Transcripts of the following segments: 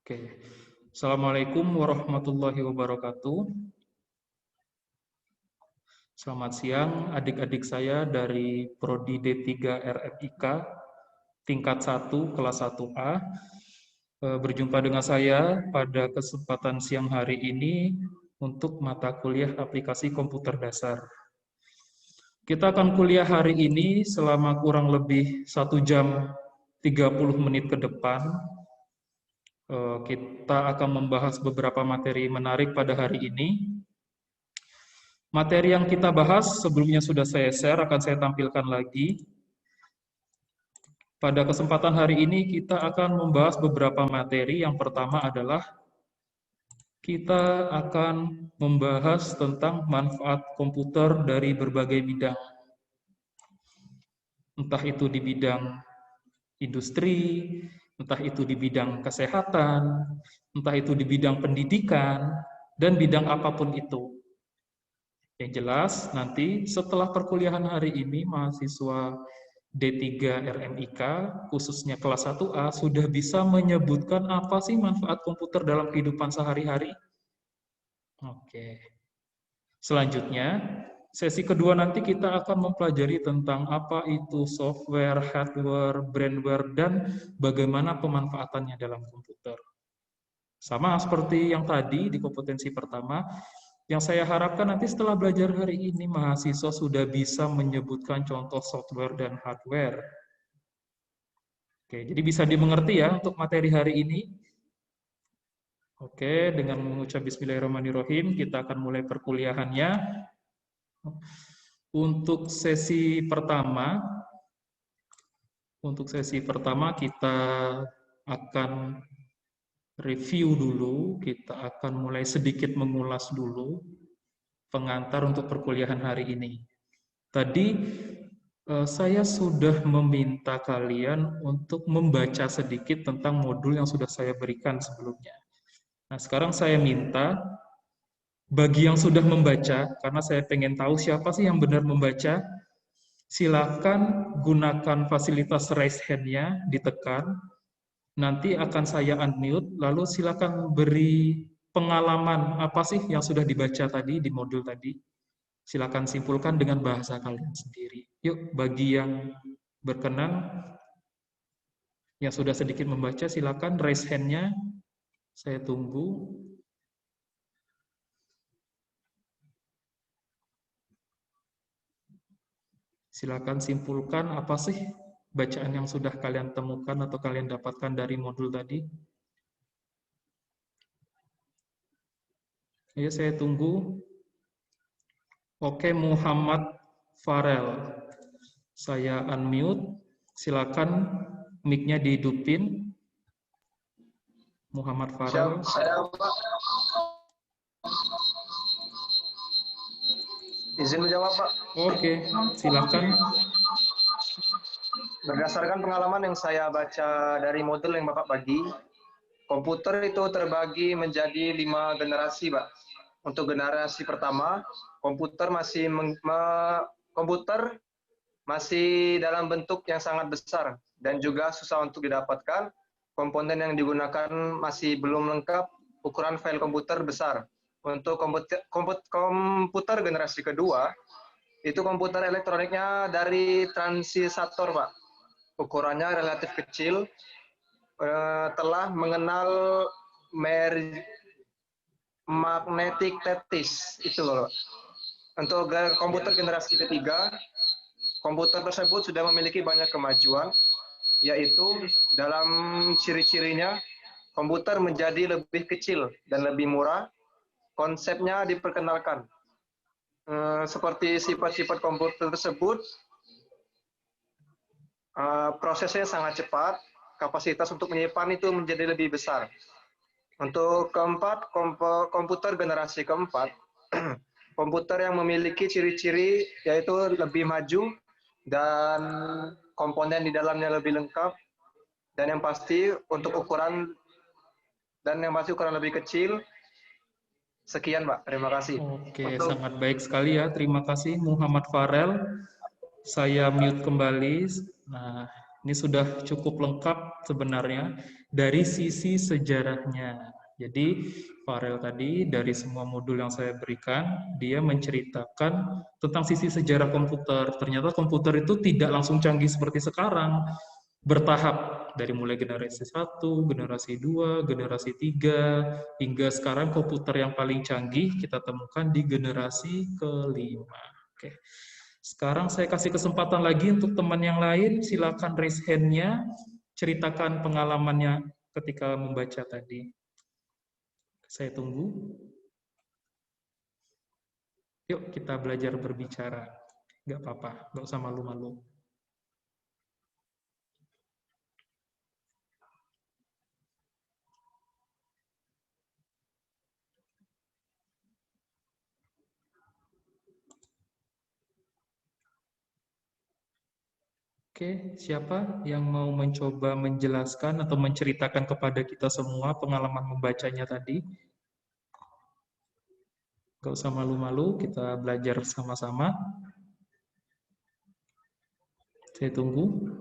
Oke. Assalamualaikum warahmatullahi wabarakatuh. Selamat siang adik-adik saya dari Prodi D3 RFIK tingkat 1 kelas 1A. Berjumpa dengan saya pada kesempatan siang hari ini untuk mata kuliah aplikasi komputer dasar. Kita akan kuliah hari ini selama kurang lebih 1 jam 30 menit ke depan. Kita akan membahas beberapa materi menarik pada hari ini. Materi yang kita bahas sebelumnya sudah saya share, akan saya tampilkan lagi. Pada kesempatan hari ini kita akan membahas beberapa materi. Yang pertama adalah kita akan membahas tentang manfaat komputer dari berbagai bidang. Entah itu di bidang industri, entah itu di bidang kesehatan, entah itu di bidang pendidikan, dan bidang apapun itu. Yang jelas, nanti setelah perkuliahan hari ini, mahasiswa D3 RMIK, khususnya kelas 1A, sudah bisa menyebutkan apa sih manfaat komputer dalam kehidupan sehari-hari? Oke. Selanjutnya, sesi kedua nanti kita akan mempelajari tentang apa itu software, hardware, brandware, dan bagaimana pemanfaatannya dalam komputer. Sama seperti yang tadi di kompetensi pertama, yang saya harapkan nanti setelah belajar hari ini, mahasiswa sudah bisa menyebutkan contoh software dan hardware. Oke, jadi bisa dimengerti ya untuk materi hari ini. Oke, dengan mengucap Bismillahirrahmanirrahim, kita akan mulai perkuliahannya. Untuk sesi pertama kita akan review dulu, kita akan mulai sedikit mengulas dulu pengantar untuk perkuliahan hari ini. Tadi saya sudah meminta kalian untuk membaca sedikit tentang modul yang sudah saya berikan sebelumnya. Nah, sekarang saya minta bagi yang sudah membaca, karena saya pengen tahu siapa sih yang benar membaca, silakan gunakan fasilitas raise hand-nya, ditekan. Nanti akan saya unmute, lalu silakan beri pengalaman apa sih yang sudah dibaca tadi di modul tadi. Silakan simpulkan dengan bahasa kalian sendiri. Yuk, bagi yang berkenan, yang sudah sedikit membaca, silakan raise hand-nya. Saya tunggu. Silakan simpulkan apa sih bacaan yang sudah kalian temukan atau kalian dapatkan dari modul tadi. Ya, saya tunggu. Oke, Muhammad Farel. Saya unmute. Silakan mic-nya dihidupin. Muhammad Farel. Izin menjawab, Pak. Oke, silakan. Berdasarkan pengalaman yang saya baca dari modul yang Bapak bagi, komputer itu terbagi menjadi 5 generasi, Pak. Untuk generasi pertama, komputer masih dalam bentuk yang sangat besar dan juga susah untuk didapatkan. Komponen yang digunakan masih belum lengkap, ukuran file komputer besar. Untuk komputer generasi kedua, itu komputer elektroniknya dari transisator, Pak. Ukurannya relatif kecil, telah mengenal magnetic lattice, itu loh. Untuk komputer generasi ketiga, komputer tersebut sudah memiliki banyak kemajuan, yaitu dalam ciri-cirinya, komputer menjadi lebih kecil dan lebih murah. Konsepnya diperkenalkan. Seperti sifat-sifat komputer tersebut, prosesnya sangat cepat, kapasitas untuk menyimpan itu menjadi lebih besar. Untuk keempat, komputer generasi keempat, komputer yang memiliki ciri-ciri yaitu lebih maju dan komponen di dalamnya lebih lengkap, dan yang pasti untuk ukuran lebih kecil. Sekian, Pak. Terima kasih. Oke, sangat baik sekali ya. Terima kasih Muhammad Farel. Saya mute kembali. Nah, Ini sudah cukup lengkap sebenarnya dari sisi sejarahnya. Jadi Farel tadi dari semua modul yang saya berikan, dia menceritakan tentang sisi sejarah komputer. Ternyata komputer itu tidak langsung canggih seperti sekarang, bertahap dari mulai generasi 1, generasi 2, generasi 3, hingga sekarang komputer yang paling canggih kita temukan di generasi kelima. Oke. Sekarang saya kasih kesempatan lagi untuk teman yang lain, silakan raise hand-nya, ceritakan pengalamannya ketika membaca tadi. Saya tunggu. Yuk kita belajar berbicara. Nggak apa-apa, nggak usah malu-malu. Oke, siapa yang mau mencoba menjelaskan atau menceritakan kepada kita semua pengalaman membacanya tadi? Nggak usah malu-malu, kita belajar sama-sama. Saya tunggu.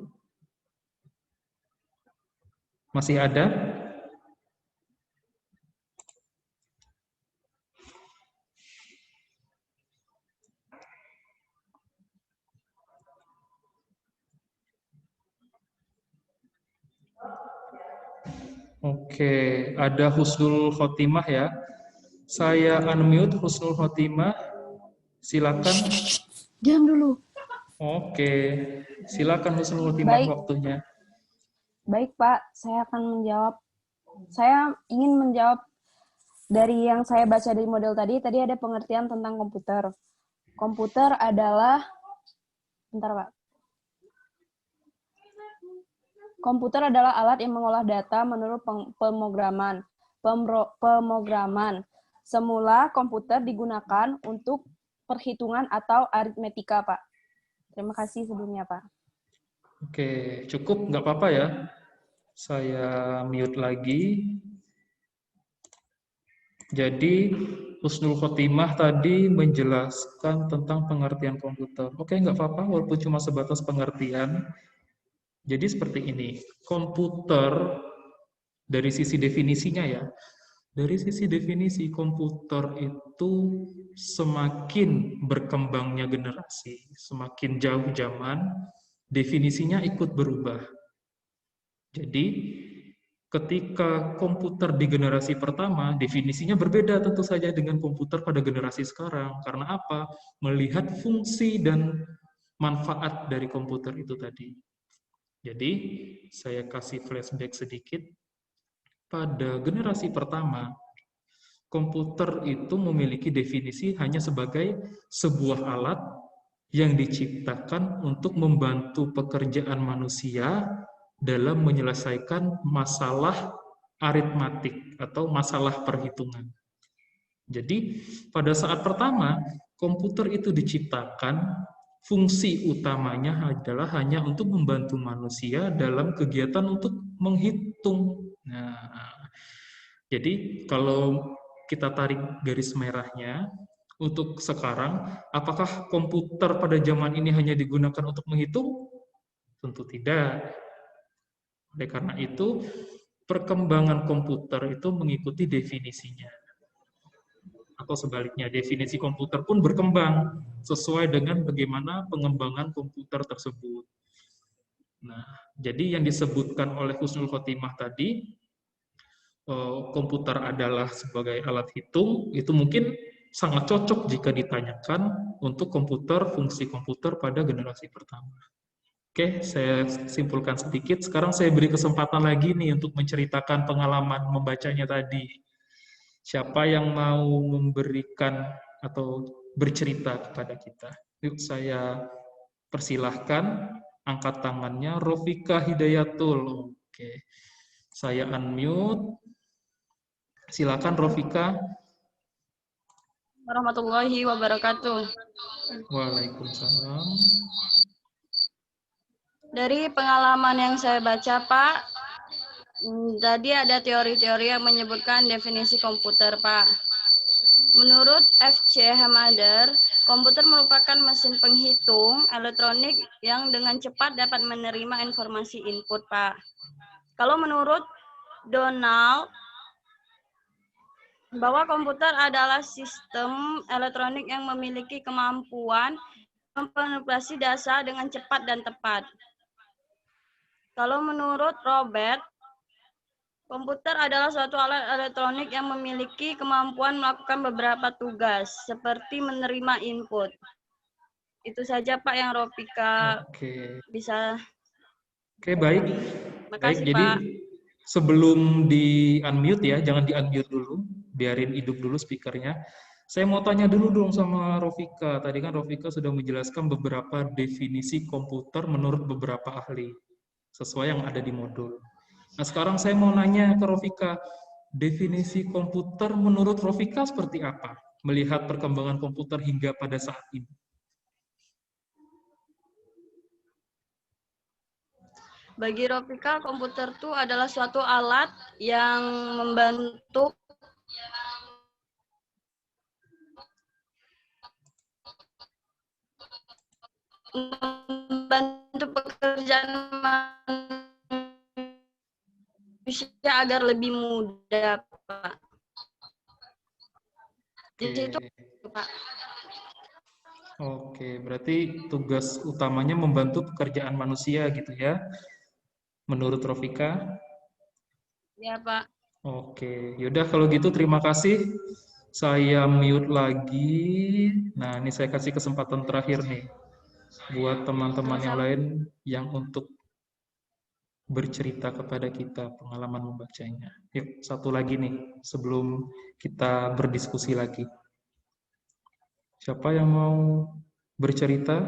Masih ada? Oke, ada Husnul Khotimah ya. Saya unmute Husnul Khotimah. Silakan. Diam dulu. Oke, silakan Husnul Khotimah waktunya. Baik, Pak. Saya akan menjawab. Saya ingin menjawab dari yang saya baca dari model tadi. Tadi ada pengertian tentang komputer. Komputer adalah, bentar, Pak. Komputer adalah alat yang mengolah data menurut pemrograman. Semula komputer digunakan untuk perhitungan atau aritmetika, Pak. Terima kasih sebelumnya, Pak. Oke, cukup, nggak apa-apa ya. Saya mute lagi. Jadi, Husnul Khotimah tadi menjelaskan tentang pengertian komputer. Oke, nggak apa-apa, walaupun cuma sebatas pengertian. Jadi seperti ini, komputer dari sisi definisinya ya, dari sisi definisi komputer itu semakin berkembangnya generasi, semakin jauh zaman, definisinya ikut berubah. Jadi ketika komputer di generasi pertama, definisinya berbeda tentu saja dengan komputer pada generasi sekarang. Karena apa? Melihat fungsi dan manfaat dari komputer itu tadi. Jadi, saya kasih flashback sedikit. Pada generasi pertama, komputer itu memiliki definisi hanya sebagai sebuah alat yang diciptakan untuk membantu pekerjaan manusia dalam menyelesaikan masalah aritmatik atau masalah perhitungan. Jadi, pada saat pertama, komputer itu diciptakan, fungsi utamanya adalah hanya untuk membantu manusia dalam kegiatan untuk menghitung. Nah, jadi kalau kita tarik garis merahnya, untuk sekarang, apakah komputer pada zaman ini hanya digunakan untuk menghitung? Tentu tidak. Oleh karena itu, perkembangan komputer itu mengikuti definisinya. Atau sebaliknya, definisi komputer pun berkembang sesuai dengan bagaimana pengembangan komputer tersebut. Nah, jadi yang disebutkan oleh Husnul Khotimah tadi, komputer adalah sebagai alat hitung, itu mungkin sangat cocok jika ditanyakan untuk komputer, fungsi komputer pada generasi pertama. Oke, saya simpulkan sedikit. Sekarang saya beri kesempatan lagi nih untuk menceritakan pengalaman membacanya tadi. Siapa yang mau memberikan atau bercerita kepada kita? Yuk saya persilahkan, angkat tangannya Rofika Hidayatul. Oke, saya unmute. Silakan Rofika. Warahmatullahi wabarakatuh. Waalaikumsalam. Dari pengalaman yang saya baca, Pak, tadi ada teori-teori yang menyebutkan definisi komputer, Pak. Menurut F.C. Hamader, komputer merupakan mesin penghitung elektronik yang dengan cepat dapat menerima informasi input, Pak. Kalau menurut Donald, bahwa komputer adalah sistem elektronik yang memiliki kemampuan memanipulasi data dengan cepat dan tepat. Kalau menurut Robert, komputer adalah suatu alat elektronik yang memiliki kemampuan melakukan beberapa tugas, seperti menerima input. Itu saja, Pak, yang Ropika bisa. Oke, baik. Makasih, Baik, jadi Pak. sebelum di-unmute ya, jangan di-unmute dulu, biarin hidup dulu speakernya. Saya mau tanya dulu dong sama Rofika. Tadi kan Rofika sudah menjelaskan beberapa definisi komputer menurut beberapa ahli, sesuai yang ada di modul. Nah, sekarang saya mau nanya ke Rofika, definisi komputer menurut Rofika seperti apa? Melihat perkembangan komputer hingga pada saat ini. Bagi Ropika, komputer itu adalah suatu alat yang membantu pekerjaan manusia agar lebih mudah, Pak. Jadi itu, Pak. Oke, berarti tugas utamanya membantu pekerjaan manusia gitu ya, menurut Rofika? Ya, Pak. Oke, yaudah kalau gitu terima kasih. Saya mute lagi. Nah, ini saya kasih kesempatan terakhir nih buat teman-teman yang lain yang untuk bercerita kepada kita pengalaman membacanya. Yuk, satu lagi nih sebelum kita berdiskusi lagi. Siapa yang mau bercerita?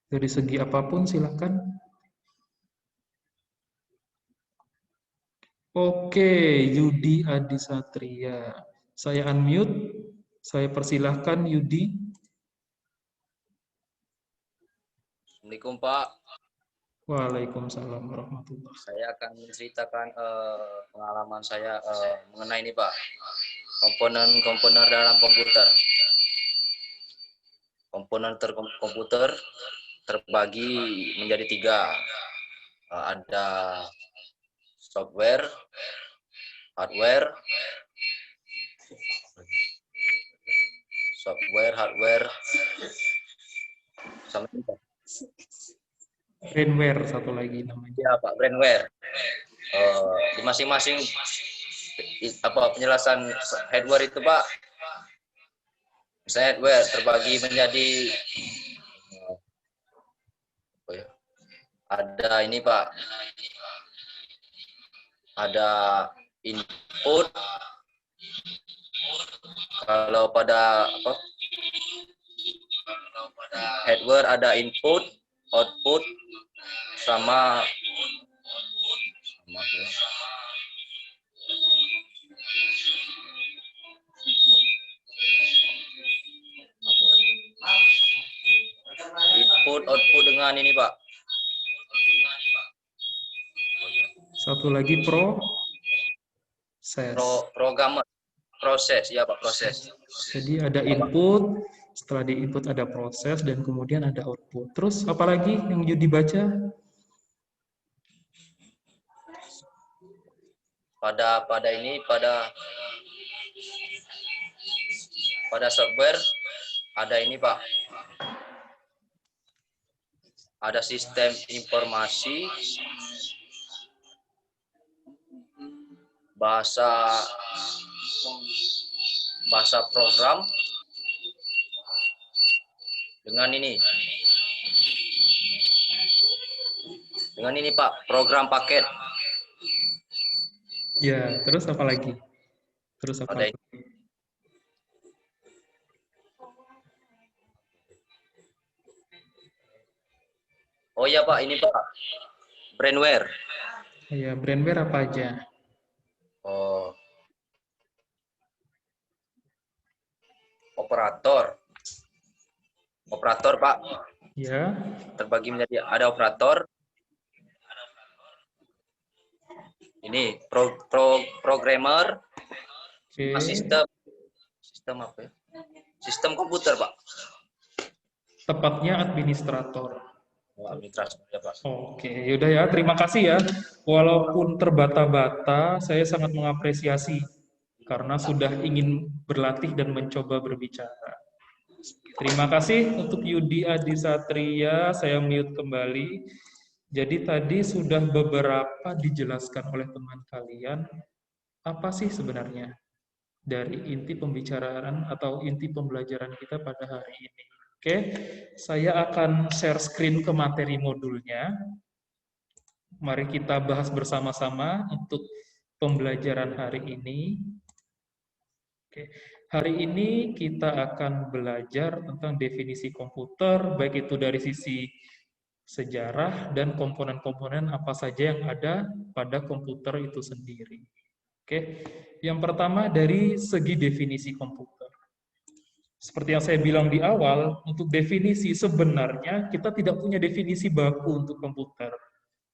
Dari segi apapun silakan. Oke, Yudi Adisatria. Saya unmute. Saya persilahkan Yudi. Assalamualaikum, Pak. Waalaikumsalam warahmatullahi. Saya akan menceritakan pengalaman saya mengenai ini, Pak. Komponen-komponen dalam komputer. Komponen komputer terbagi menjadi 3. Ada software, hardware, sama ini, Pak. Brainware satu lagi namanya. Ya, Pak, brainware. Di masing-masing penjelasan hardware itu, Pak. Misalnya hardware terbagi menjadi ada ini, Pak. Ada input. Kalau pada hardware ada input, output, sama input output dengan ini, Pak. Satu lagi Programmer, proses, ya Pak, proses. Jadi ada input, setelah di input ada proses, dan kemudian ada output. Terus apa lagi yang Yudi baca? Pada software ada ini, Pak. Ada sistem informasi, bahasa program, dengan ini Pak, program paket. Ya, terus apa lagi? Oh iya, Pak, ini, Pak, brainware. Ya, brainware apa aja? Operator, Pak. Ya. Terbagi menjadi ada operator. Ini programmer, Okay. sistem Sistem apa ya? Sistem komputer, Pak. Tepatnya administrator. Administrasi ya, Pak. Oke, yaudah ya, terima kasih ya. Walaupun terbata-bata, saya sangat mengapresiasi karena sudah ingin berlatih dan mencoba berbicara. Terima kasih untuk Yudi Adisatria, saya mute kembali. Jadi tadi sudah beberapa dijelaskan oleh teman kalian, apa sih sebenarnya dari inti pembicaraan atau inti pembelajaran kita pada hari ini. Oke, saya akan share screen ke materi modulnya. Mari kita bahas bersama-sama untuk pembelajaran hari ini. Oke. Hari ini kita akan belajar tentang definisi komputer, baik itu dari sisi sejarah dan komponen-komponen apa saja yang ada pada komputer itu sendiri. Oke, yang pertama dari segi definisi komputer. Seperti yang saya bilang di awal, untuk definisi sebenarnya kita tidak punya definisi baku untuk komputer.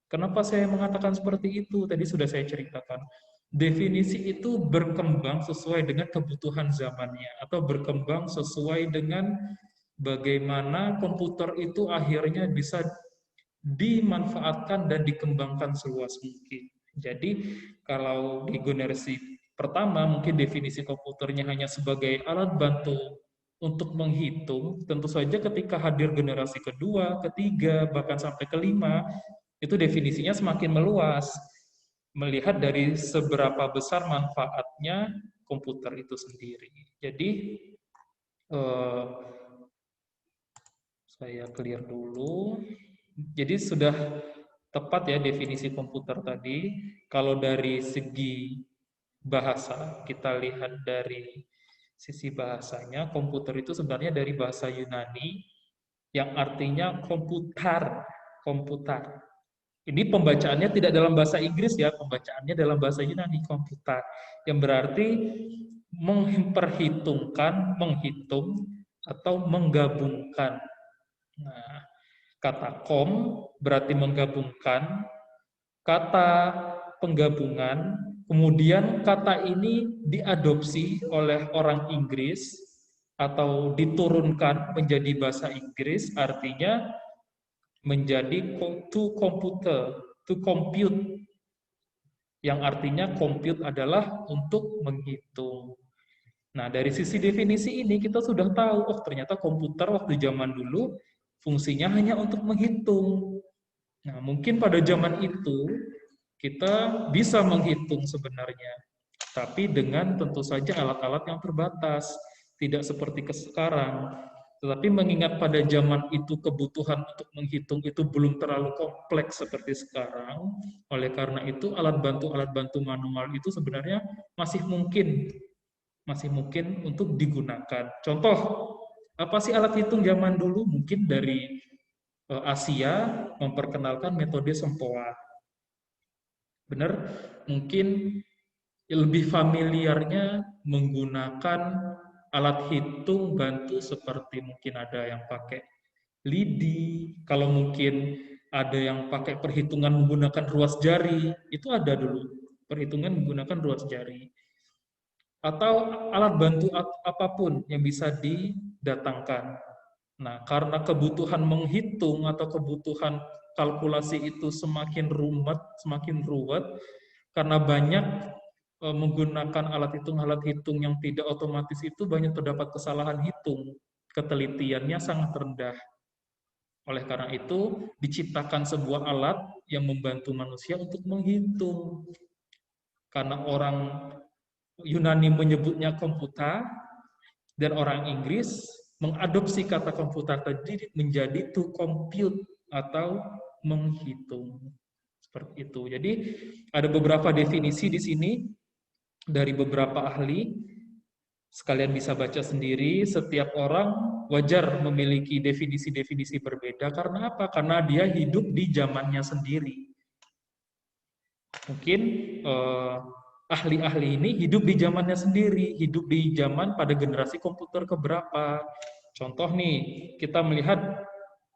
Kenapa saya mengatakan seperti itu? Tadi sudah saya ceritakan. Definisi itu berkembang sesuai dengan kebutuhan zamannya, atau berkembang sesuai dengan bagaimana komputer itu akhirnya bisa dimanfaatkan dan dikembangkan seluas mungkin. Jadi, kalau di generasi pertama, mungkin definisi komputernya hanya sebagai alat bantu untuk menghitung. Tentu saja ketika hadir generasi kedua, ketiga, bahkan sampai kelima, itu definisinya semakin meluas, melihat dari seberapa besar manfaatnya komputer itu sendiri. Jadi, saya clear dulu. Jadi sudah tepat ya definisi komputer tadi. Kalau dari segi bahasa, kita lihat dari sisi bahasanya, komputer itu sebenarnya dari bahasa Yunani yang artinya komputer. Ini pembacaannya tidak dalam bahasa Inggris ya, pembacaannya dalam bahasa Yunani, komputer, yang berarti memperhitungkan, menghitung, atau menggabungkan. Nah, kata kom berarti menggabungkan, kata penggabungan, kemudian kata ini diadopsi oleh orang Inggris atau diturunkan menjadi bahasa Inggris, artinya menjadi to computer, to compute, yang artinya compute adalah untuk menghitung. Nah, dari sisi definisi ini kita sudah tahu, oh ternyata komputer waktu zaman dulu fungsinya hanya untuk menghitung. Nah, mungkin pada zaman itu kita bisa menghitung sebenarnya, tapi dengan tentu saja alat-alat yang terbatas, tidak seperti sekarang. Tetapi mengingat pada zaman itu kebutuhan untuk menghitung itu belum terlalu kompleks seperti sekarang, oleh karena itu alat bantu manual itu sebenarnya masih mungkin untuk digunakan. Contoh, apa sih alat hitung zaman dulu? Mungkin dari Asia memperkenalkan metode sempoa. Benar? Mungkin lebih familiarnya menggunakan alat hitung bantu seperti mungkin ada yang pakai lidi, kalau mungkin ada yang pakai perhitungan menggunakan ruas jari, itu ada dulu, perhitungan menggunakan ruas jari. Atau alat bantu apapun yang bisa didatangkan. Nah, karena kebutuhan menghitung atau kebutuhan kalkulasi itu semakin ruwet, karena banyak menggunakan alat hitung yang tidak otomatis itu banyak terdapat kesalahan hitung, ketelitiannya sangat rendah. Oleh karena itu, diciptakan sebuah alat yang membantu manusia untuk menghitung. Karena orang Yunani menyebutnya komputer, dan orang Inggris mengadopsi kata komputer tadi menjadi to compute atau menghitung. Seperti itu. Jadi ada beberapa definisi di sini dari beberapa ahli. Sekalian bisa baca sendiri, setiap orang wajar memiliki definisi-definisi berbeda. Karena apa? Karena dia hidup di zamannya sendiri. Mungkin ahli-ahli ini hidup di zamannya sendiri, hidup di zaman pada generasi komputer keberapa. Contoh nih, kita melihat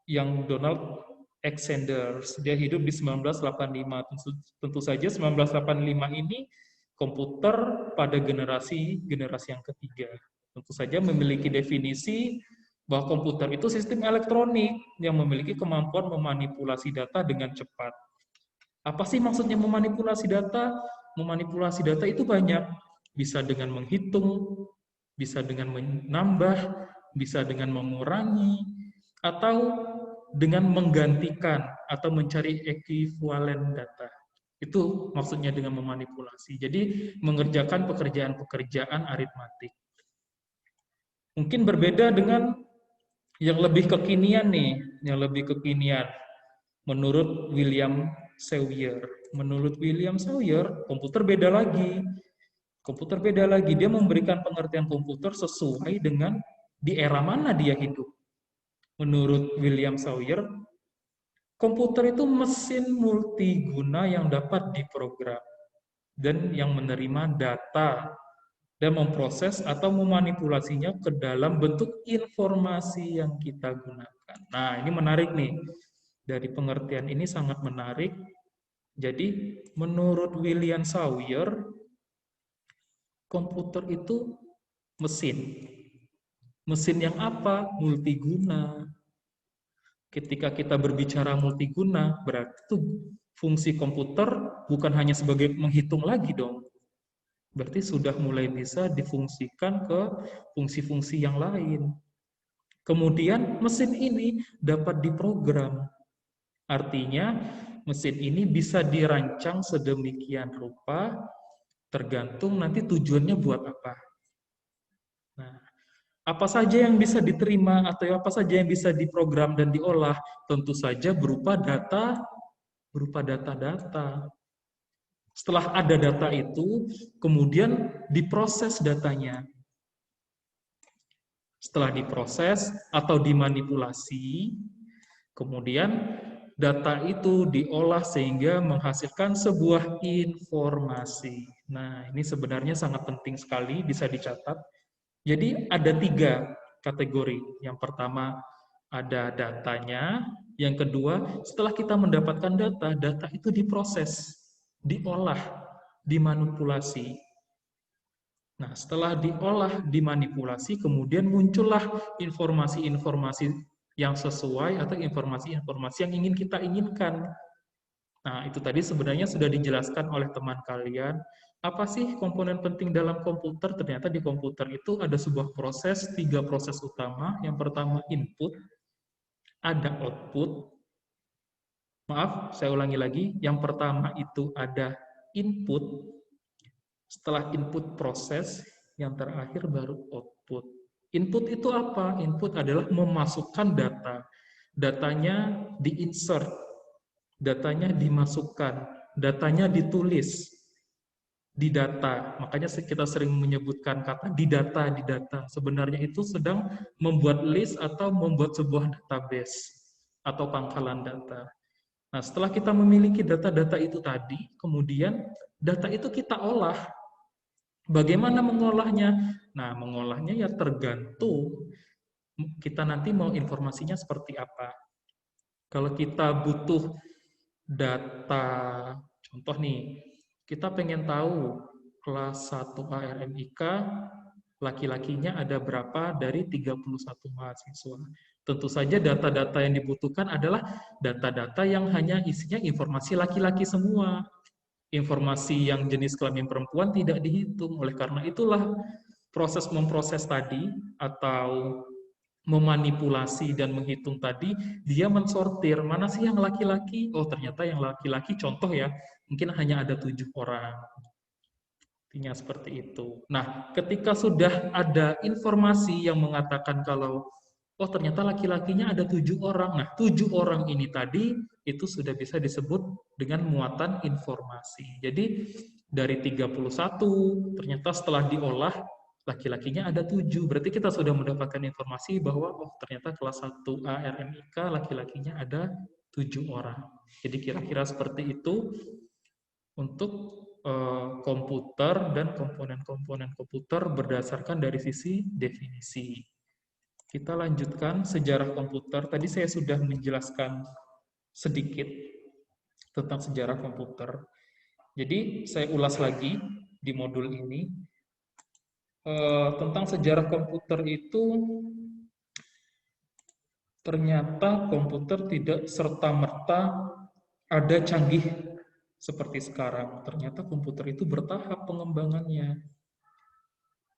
yang Donald Sanders, dia hidup di 1985. Tentu saja 1985 ini komputer pada generasi yang ketiga. Tentu saja memiliki definisi bahwa komputer itu sistem elektronik yang memiliki kemampuan memanipulasi data dengan cepat. Apa sih maksudnya memanipulasi data? Memanipulasi data itu banyak. Bisa dengan menghitung, bisa dengan menambah, bisa dengan mengurangi, atau dengan menggantikan atau mencari ekuivalen data. Itu maksudnya dengan memanipulasi. Jadi mengerjakan pekerjaan-pekerjaan aritmatik. Mungkin berbeda dengan yang lebih kekinian nih, yang lebih kekinian. Menurut William Sawyer. Menurut William Sawyer, komputer beda lagi. Komputer beda lagi. Dia memberikan pengertian komputer sesuai dengan di era mana dia hidup. Menurut William Sawyer, komputer itu mesin multiguna yang dapat diprogram dan yang menerima data dan memproses atau memanipulasinya ke dalam bentuk informasi yang kita gunakan. Nah, ini menarik nih. Dari pengertian ini sangat menarik. Jadi, menurut William Sawyer, komputer itu mesin. Mesin yang apa? Multiguna. Ketika kita berbicara multiguna, berarti itu fungsi komputer bukan hanya sebagai menghitung lagi dong. Berarti sudah mulai bisa difungsikan ke fungsi-fungsi yang lain. Kemudian mesin ini dapat diprogram. Artinya mesin ini bisa dirancang sedemikian rupa tergantung nanti tujuannya buat apa. Nah, apa saja yang bisa diterima atau apa saja yang bisa diprogram dan diolah tentu saja berupa data-data. Setelah ada data itu, kemudian diproses datanya. Setelah diproses atau dimanipulasi, kemudian data itu diolah sehingga menghasilkan sebuah informasi. Nah, ini sebenarnya sangat penting sekali, bisa dicatat. Jadi ada 3 kategori. Yang pertama ada datanya, yang kedua setelah kita mendapatkan data, data itu diproses, diolah, dimanipulasi. Nah, setelah diolah, dimanipulasi, kemudian muncullah informasi-informasi yang sesuai atau informasi-informasi yang ingin kita inginkan. Nah, itu tadi sebenarnya sudah dijelaskan oleh teman kalian. Apa sih komponen penting dalam komputer? Ternyata di komputer itu ada sebuah proses, 3 proses utama. Yang pertama input, ada output. Maaf, saya ulangi lagi. Yang pertama itu ada input, setelah input proses, yang terakhir baru output. Input itu apa? Input adalah memasukkan data. Datanya di-insert, datanya dimasukkan, datanya ditulis di data. Makanya kita sering menyebutkan kata di data. Sebenarnya itu sedang membuat list atau membuat sebuah database atau pangkalan data. Nah, setelah kita memiliki data-data itu tadi, kemudian data itu kita olah. Bagaimana mengolahnya? Nah, mengolahnya ya tergantung kita nanti mau informasinya seperti apa. Kalau kita butuh data, contoh nih, kita pengen tahu kelas 1 ARMIK, laki-lakinya ada berapa dari 31 mahasiswa. Tentu saja data-data yang dibutuhkan adalah data-data yang hanya isinya informasi laki-laki semua. Informasi yang jenis kelamin perempuan tidak dihitung. Oleh karena itulah proses memproses tadi atau memanipulasi dan menghitung tadi, dia mensortir mana sih yang laki-laki. Oh, ternyata yang laki-laki, contoh ya, mungkin hanya ada 7 orang. Artinya seperti itu. Nah, ketika sudah ada informasi yang mengatakan kalau oh ternyata laki-lakinya ada 7 orang. Nah, 7 orang ini tadi itu sudah bisa disebut dengan muatan informasi. Jadi dari 31 ternyata setelah diolah laki-lakinya ada 7. Berarti kita sudah mendapatkan informasi bahwa oh ternyata kelas 1 ARMIK laki-lakinya ada 7 orang. Jadi kira-kira seperti itu untuk komputer dan komponen-komponen komputer berdasarkan dari sisi definisi. Kita lanjutkan sejarah komputer. Tadi saya sudah menjelaskan sedikit tentang sejarah komputer. Jadi saya ulas lagi di modul ini. tentang sejarah komputer itu, ternyata komputer tidak serta-merta ada canggih seperti sekarang. Ternyata komputer itu bertahap pengembangannya.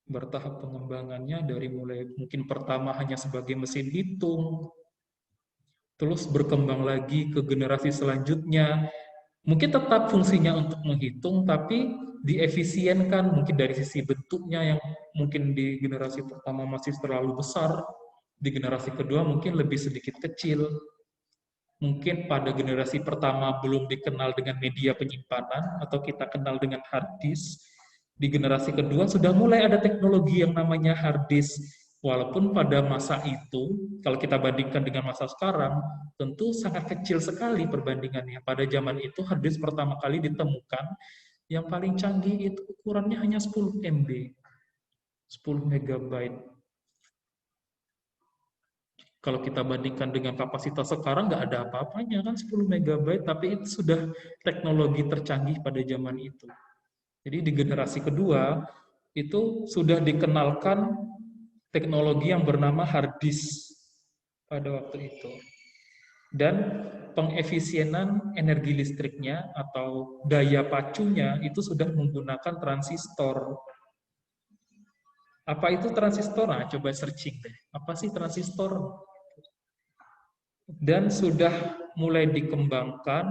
Bertahap pengembangannya dari mulai mungkin pertama hanya sebagai mesin hitung, terus berkembang lagi ke generasi selanjutnya. Mungkin tetap fungsinya untuk menghitung, tapi diefisienkan mungkin dari sisi bentuknya yang mungkin di generasi pertama masih terlalu besar, di generasi kedua mungkin lebih sedikit kecil. Mungkin pada generasi pertama belum dikenal dengan media penyimpanan atau kita kenal dengan hard disk. Di generasi kedua sudah mulai ada teknologi yang namanya hard disk. Walaupun pada masa itu, kalau kita bandingkan dengan masa sekarang, tentu sangat kecil sekali perbandingannya. Pada zaman itu hard disk pertama kali ditemukan, yang paling canggih itu ukurannya hanya 10 MB, 10 megabyte. Kalau kita bandingkan dengan kapasitas sekarang, nggak ada apa-apanya kan 10 megabyte, tapi itu sudah teknologi tercanggih pada zaman itu. Jadi di generasi kedua, itu sudah dikenalkan teknologi yang bernama hard disk pada waktu itu. Dan pengefisienan energi listriknya atau daya pacunya itu sudah menggunakan transistor. Apa itu transistor? Nah, coba searching deh. Apa sih transistor? Dan sudah mulai dikembangkan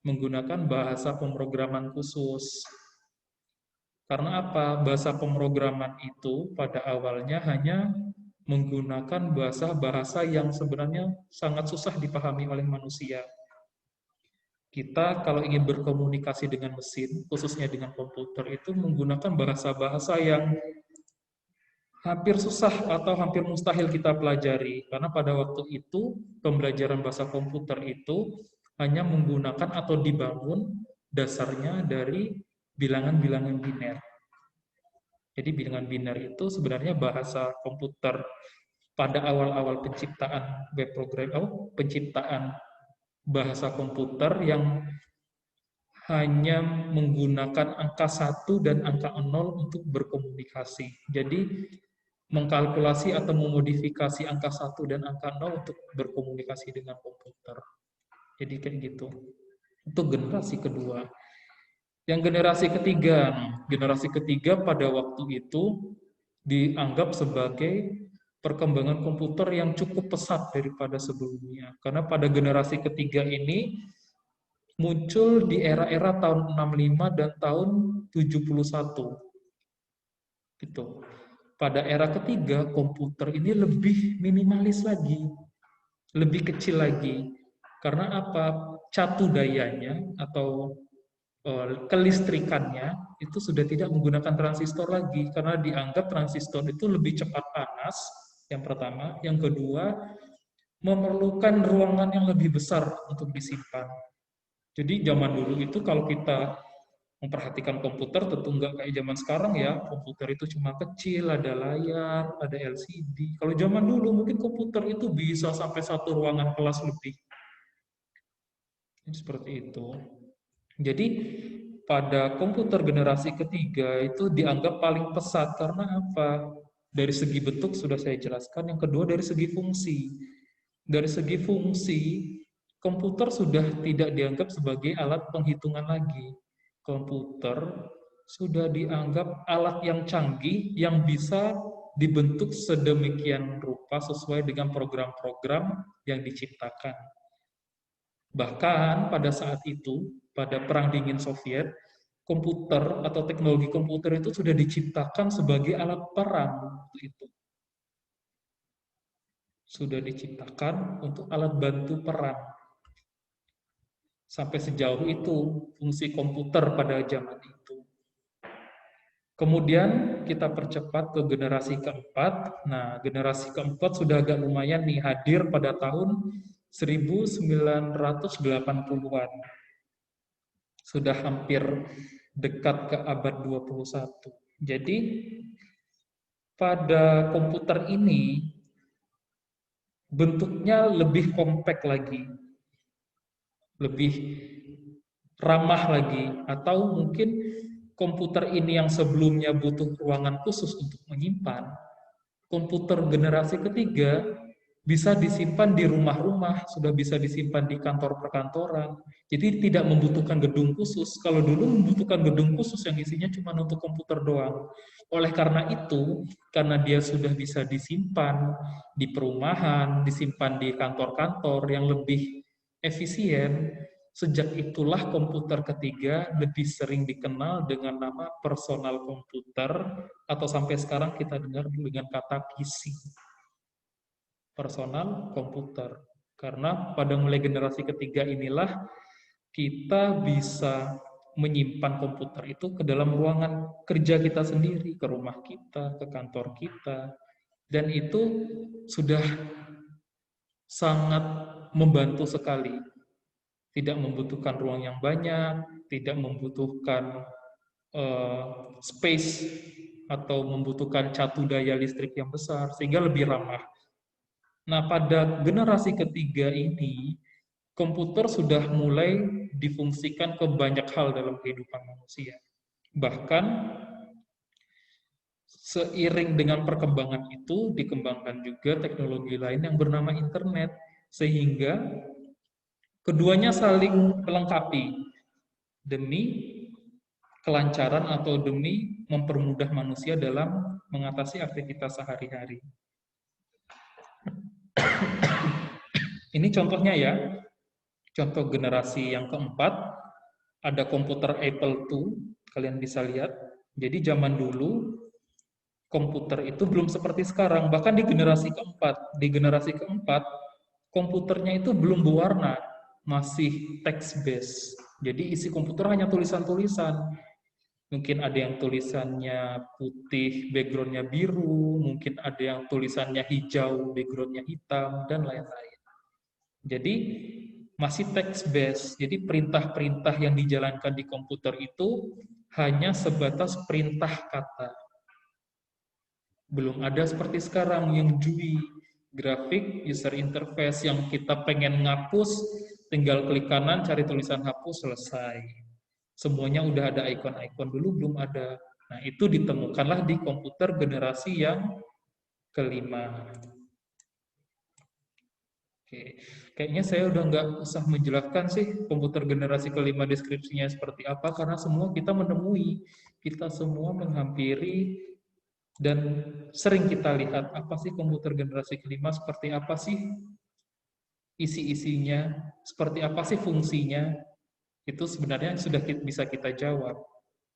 menggunakan bahasa pemrograman khusus. Karena apa? Bahasa pemrograman itu pada awalnya hanya menggunakan bahasa-bahasa yang sebenarnya sangat susah dipahami oleh manusia. Kita kalau ingin berkomunikasi dengan mesin, khususnya dengan komputer, itu menggunakan bahasa-bahasa yang hampir susah atau hampir mustahil kita pelajari. Karena pada waktu itu, pembelajaran bahasa komputer itu hanya menggunakan atau dibangun dasarnya dari bilangan-bilangan biner. Jadi bilangan biner itu sebenarnya bahasa komputer pada awal-awal penciptaan web program, penciptaan bahasa komputer yang hanya menggunakan angka 1 dan angka 0 untuk berkomunikasi. Jadi mengkalkulasi atau memodifikasi angka 1 dan angka 0 untuk berkomunikasi dengan komputer. Jadi kayak gitu. Itu generasi kedua. Yang generasi ketiga pada waktu itu dianggap sebagai perkembangan komputer yang cukup pesat daripada sebelumnya. Karena pada generasi ketiga ini muncul di era-era tahun 65 dan tahun 71. Gitu. Pada era ketiga, komputer ini lebih minimalis lagi, lebih kecil lagi. Karena apa? Catu dayanya atau kelistrikannya itu sudah tidak menggunakan transistor lagi, karena dianggap transistor itu lebih cepat panas, yang pertama. Yang kedua, memerlukan ruangan yang lebih besar untuk disimpan. Jadi zaman dulu itu kalau kita memperhatikan komputer, tentu nggak kayak zaman sekarang ya, komputer itu cuma kecil, ada layar, ada LCD. Kalau zaman dulu mungkin komputer itu bisa sampai satu ruangan kelas lebih. Seperti itu. Jadi pada komputer generasi ketiga itu dianggap paling pesat karena apa? Dari segi bentuk sudah saya jelaskan. Yang kedua dari segi fungsi. Dari segi fungsi, komputer sudah tidak dianggap sebagai alat penghitungan lagi. Komputer sudah dianggap alat yang canggih yang bisa dibentuk sedemikian rupa sesuai dengan program-program yang diciptakan. Bahkan pada saat itu, pada Perang Dingin Soviet, komputer atau teknologi komputer itu sudah diciptakan sebagai alat perang itu. Sudah diciptakan untuk alat bantu perang. Sampai sejauh itu fungsi komputer pada zaman itu. Kemudian kita percepat ke generasi keempat. Nah, generasi keempat sudah agak lumayan nih hadir pada tahun 1980-an. Sudah hampir dekat ke abad 21. Jadi pada komputer ini bentuknya lebih kompak lagi, lebih ramah lagi, atau mungkin komputer ini yang sebelumnya butuh ruangan khusus untuk menyimpan, komputer generasi ketiga bisa disimpan di rumah-rumah, sudah bisa disimpan di kantor perkantoran. Jadi tidak membutuhkan gedung khusus. Kalau dulu membutuhkan gedung khusus yang isinya cuma untuk komputer doang. Oleh karena itu, karena dia sudah bisa disimpan di perumahan, disimpan di kantor-kantor yang lebih efisien, sejak itulah komputer ketiga lebih sering dikenal dengan nama personal komputer, atau sampai sekarang kita dengar dengan kata PC. Personal komputer. Karena pada mulai generasi ketiga inilah kita bisa menyimpan komputer itu ke dalam ruangan kerja kita sendiri, ke rumah kita, ke kantor kita. Dan itu sudah sangat membantu sekali. Tidak membutuhkan ruang yang banyak, tidak membutuhkan space atau membutuhkan catu daya listrik yang besar, sehingga lebih ramah. Nah, pada generasi ketiga ini, komputer sudah mulai difungsikan ke banyak hal dalam kehidupan manusia. Bahkan, seiring dengan perkembangan itu, dikembangkan juga teknologi lain yang bernama internet, sehingga keduanya saling melengkapi demi kelancaran atau demi mempermudah manusia dalam mengatasi aktivitas sehari-hari. Ini contohnya ya, contoh generasi yang keempat, ada komputer Apple II, kalian bisa lihat. Jadi zaman dulu, komputer itu belum seperti sekarang, bahkan di generasi keempat, komputernya itu belum berwarna, masih text-based. Jadi isi komputer hanya tulisan-tulisan. Mungkin ada yang tulisannya putih, background-nya biru, mungkin ada yang tulisannya hijau, background-nya hitam, dan lain-lain. Jadi masih text-based, jadi perintah-perintah yang dijalankan di komputer itu hanya sebatas perintah kata. Belum ada seperti sekarang yang GUI, grafik user interface, yang kita pengen ngapus, tinggal klik kanan, cari tulisan hapus, selesai. Semuanya udah ada icon-icon, dulu belum ada. Nah, itu ditemukanlah di komputer generasi yang kelima. Oke, kayaknya saya udah nggak usah menjelaskan sih komputer generasi kelima deskripsinya seperti apa, karena semua kita menemui, kita semua menghampiri, dan sering kita lihat apa sih komputer generasi kelima, seperti apa sih isi-isinya, seperti apa sih fungsinya, itu sebenarnya sudah bisa kita jawab.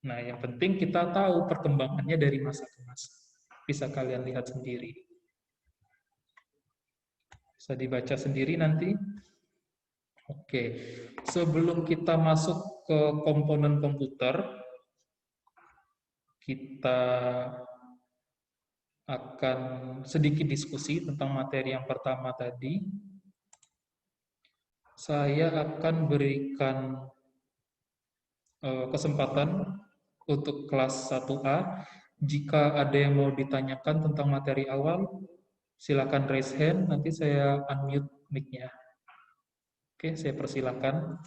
Nah, yang penting kita tahu perkembangannya dari masa ke masa. Bisa kalian lihat sendiri. Bisa dibaca sendiri nanti. Oke, sebelum kita masuk ke komponen komputer, kita akan sedikit diskusi tentang materi yang pertama tadi. Saya akan berikan kesempatan untuk kelas 1A. Jika ada yang mau ditanyakan tentang materi awal, silakan raise hand, nanti saya unmute mic-nya. Oke, saya persilakan.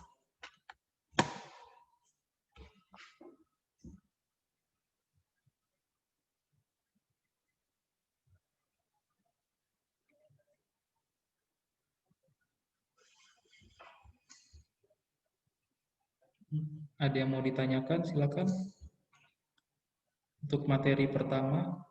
Ada yang mau ditanyakan, silakan. Untuk materi pertama.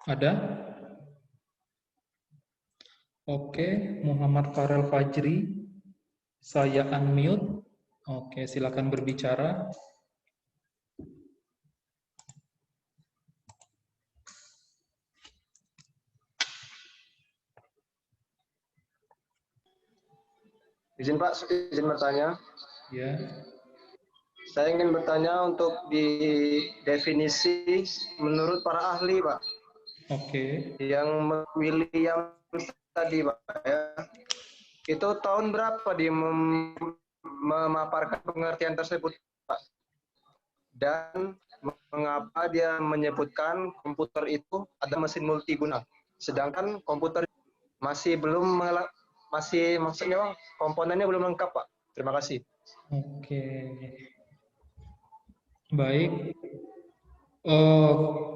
Ada? Oke, Muhammad Farel Fajri. Saya unmute. Oke, silakan berbicara. Izin Pak, izin bertanya. Ya. Saya ingin bertanya untuk di definisi menurut para ahli, Pak. Oke. Yang William tadi, Pak, ya. Itu tahun berapa dia memaparkan pengertian tersebut, Pak? Dan mengapa dia menyebutkan komputer itu ada mesin multiguna, sedangkan komputer masih maksudnya Bang, komponennya belum lengkap Pak. Terima kasih. Oke. Baik.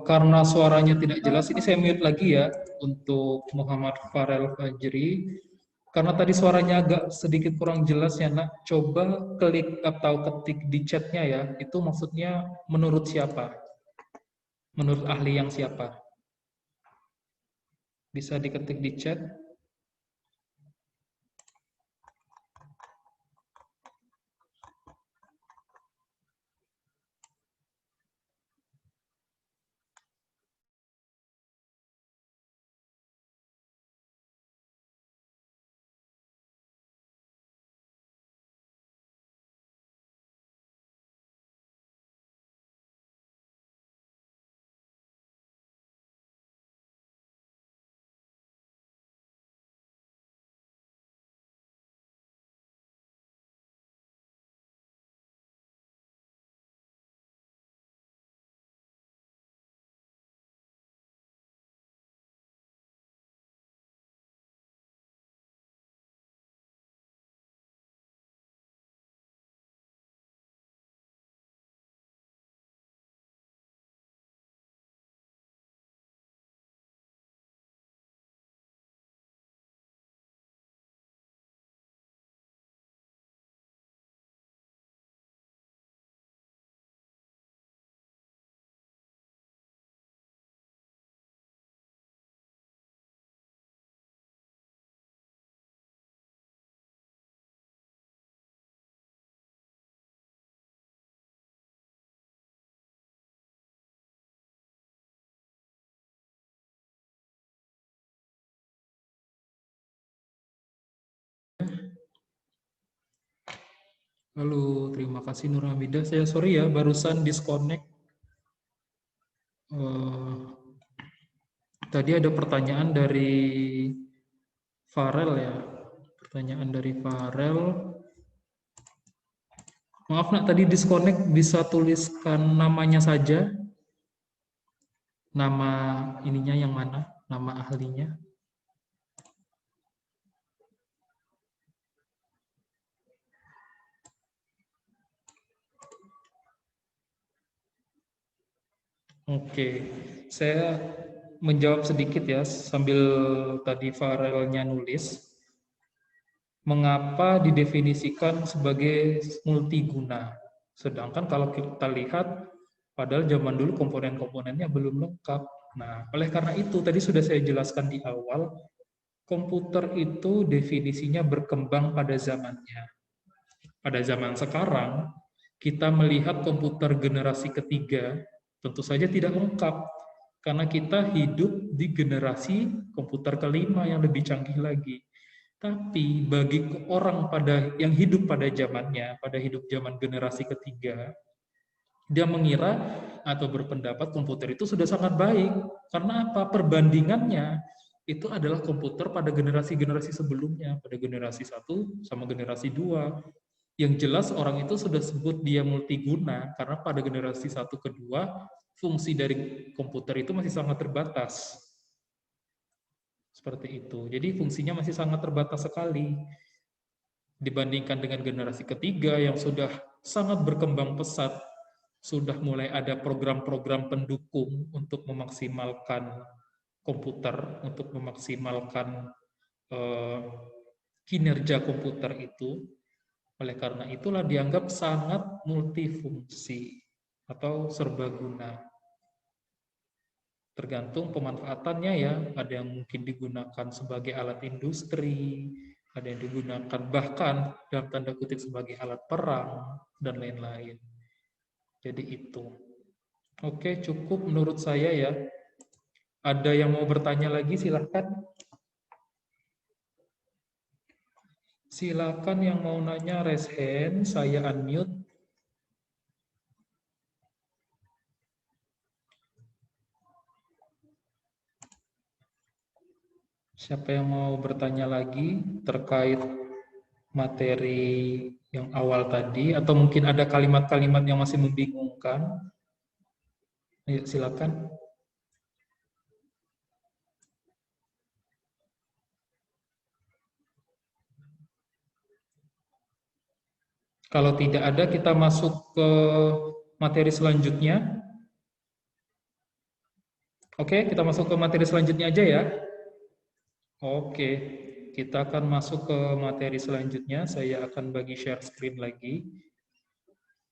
Karena suaranya tidak jelas, ini saya mute lagi ya untuk Muhammad Farel Fajri. Karena tadi suaranya agak sedikit kurang jelas ya nak, coba klik atau ketik di chatnya ya, itu maksudnya menurut siapa? Menurut ahli yang siapa? Bisa diketik di chat. Halo, terima kasih Nur Hamidah. Saya sorry ya, barusan disconnect. Tadi ada pertanyaan dari Farel ya. Pertanyaan dari Farel. Maaf nak, tadi disconnect, bisa tuliskan namanya saja. Nama ininya yang mana? Nama ahlinya. Oke, saya menjawab sedikit ya, sambil tadi Farelnya nulis. Mengapa didefinisikan sebagai multiguna? Sedangkan kalau kita lihat, padahal zaman dulu komponen-komponennya belum lengkap. Nah, oleh karena itu, tadi sudah saya jelaskan di awal, komputer itu definisinya berkembang pada zamannya. Pada zaman sekarang, kita melihat komputer generasi ketiga, tentu saja tidak lengkap, karena kita hidup di generasi komputer kelima yang lebih canggih lagi. Tapi bagi orang yang hidup pada zamannya, pada hidup zaman generasi ketiga, dia mengira atau berpendapat komputer itu sudah sangat baik. Karena apa? Perbandingannya itu adalah komputer pada generasi-generasi sebelumnya, pada generasi 1 sama generasi 2. Yang jelas orang itu sudah sebut dia multiguna, karena pada generasi 1 ke 2, fungsi dari komputer itu masih sangat terbatas. Seperti itu. Jadi fungsinya masih sangat terbatas sekali. Dibandingkan dengan generasi ketiga yang sudah sangat berkembang pesat, sudah mulai ada program-program pendukung untuk memaksimalkan komputer, untuk memaksimalkan kinerja komputer itu. Oleh karena itulah dianggap sangat multifungsi atau serbaguna. Tergantung pemanfaatannya ya, ada yang mungkin digunakan sebagai alat industri, ada yang digunakan bahkan dalam tanda kutip sebagai alat perang, dan lain-lain. Jadi itu. Oke, cukup menurut saya ya. Ada yang mau bertanya lagi, silahkan. Silakan yang mau nanya raise hand, saya unmute. Siapa yang mau bertanya lagi terkait materi yang awal tadi, atau mungkin ada kalimat-kalimat yang masih membingungkan? Ayo, silakan. Kalau tidak ada, kita masuk ke materi selanjutnya. Oke, kita masuk ke materi selanjutnya aja ya. Oke, kita akan masuk ke materi selanjutnya. Saya akan bagi share screen lagi.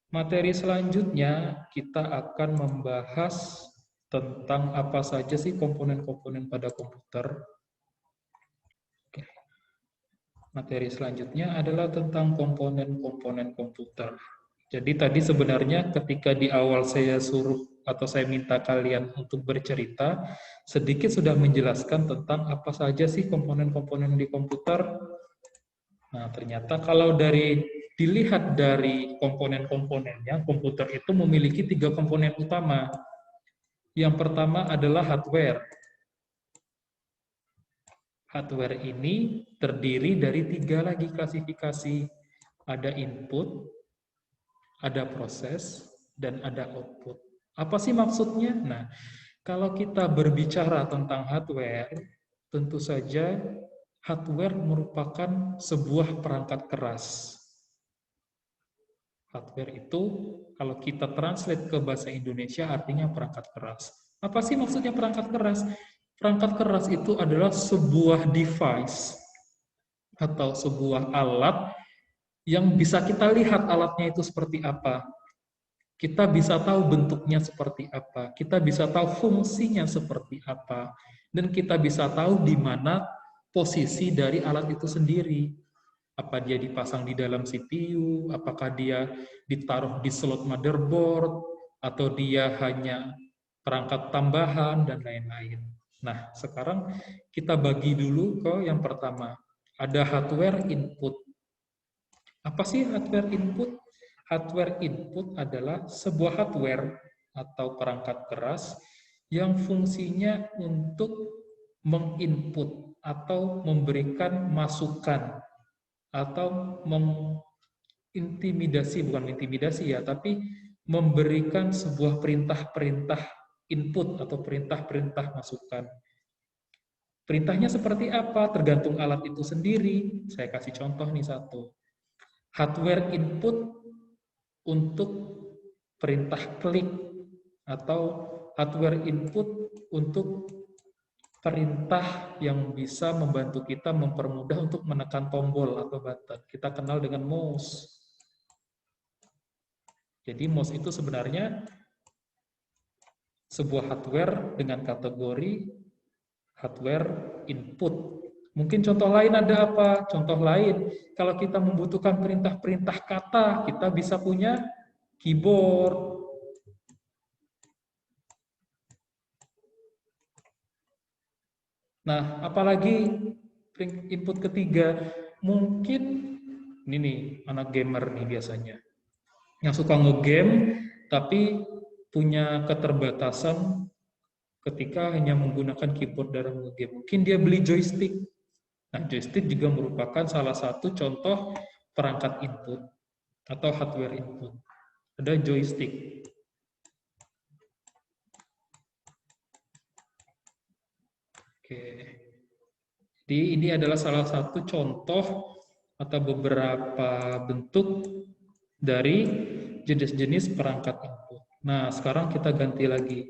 Materi selanjutnya kita akan membahas tentang apa saja sih komponen-komponen pada komputer. Oke. Materi selanjutnya adalah tentang komponen-komponen komputer. Jadi tadi sebenarnya ketika di awal saya suruh atau saya minta kalian untuk bercerita, sedikit sudah menjelaskan tentang apa saja sih komponen-komponen di komputer. Nah, ternyata kalau dilihat dari komponen-komponennya, komputer itu memiliki 3 komponen utama. Yang pertama adalah hardware. Hardware ini terdiri dari 3 lagi klasifikasi. Ada input, ada proses, dan ada output. Apa sih maksudnya? Nah, kalau kita berbicara tentang hardware, tentu saja hardware merupakan sebuah perangkat keras. Hardware itu, kalau kita translate ke bahasa Indonesia, artinya perangkat keras. Apa sih maksudnya perangkat keras? Perangkat keras itu adalah sebuah device atau sebuah alat yang bisa kita lihat alatnya itu seperti apa. Kita bisa tahu bentuknya seperti apa. Kita bisa tahu fungsinya seperti apa. Dan kita bisa tahu di mana posisi dari alat itu sendiri. Apa dia dipasang di dalam CPU, apakah dia ditaruh di slot motherboard, atau dia hanya perangkat tambahan, dan lain-lain. Nah, sekarang kita bagi dulu ke yang pertama. Ada hardware input. Apa sih hardware input? Hardware input adalah sebuah hardware atau perangkat keras yang fungsinya untuk menginput atau memberikan masukan atau mengintimidasi, bukan intimidasi ya, tapi memberikan sebuah perintah-perintah input atau perintah-perintah masukan. Perintahnya seperti apa? Tergantung alat itu sendiri. Saya kasih contoh nih satu. Hardware input untuk perintah klik atau hardware input untuk perintah yang bisa membantu kita mempermudah untuk menekan tombol atau button. Kita kenal dengan mouse. Jadi mouse itu sebenarnya sebuah hardware dengan kategori hardware input. Mungkin contoh lain ada apa? Contoh lain, kalau kita membutuhkan perintah-perintah kata, kita bisa punya keyboard. Nah, apalagi input ketiga, mungkin ini nih, anak gamer nih biasanya, yang suka nge-game, tapi punya keterbatasan ketika hanya menggunakan keyboard dalam nge-game. Mungkin dia beli joystick. Nah, joystick juga merupakan salah satu contoh perangkat input atau hardware input. Ada joystick. Oke. Jadi ini adalah salah satu contoh atau beberapa bentuk dari jenis-jenis perangkat input. Nah, sekarang kita ganti lagi.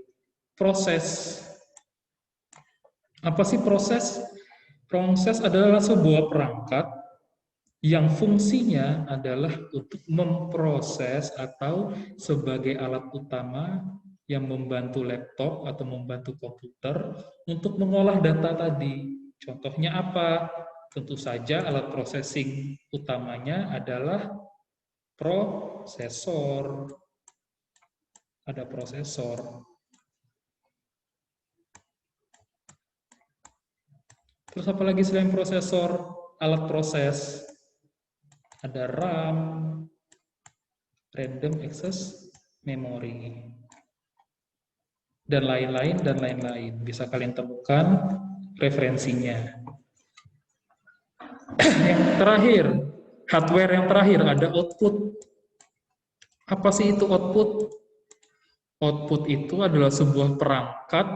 Proses. Apa sih proses? Proses adalah sebuah perangkat yang fungsinya adalah untuk memproses atau sebagai alat utama yang membantu laptop atau membantu komputer untuk mengolah data tadi. Contohnya apa? Tentu saja alat processing utamanya adalah prosesor. Ada prosesor. Terus apa lagi selain prosesor? Alat proses. Ada RAM, random access memory, dan lain-lain, dan lain-lain. Bisa kalian temukan referensinya. Yang terakhir, hardware yang terakhir, ada output. Apa sih itu output? Output itu adalah sebuah perangkat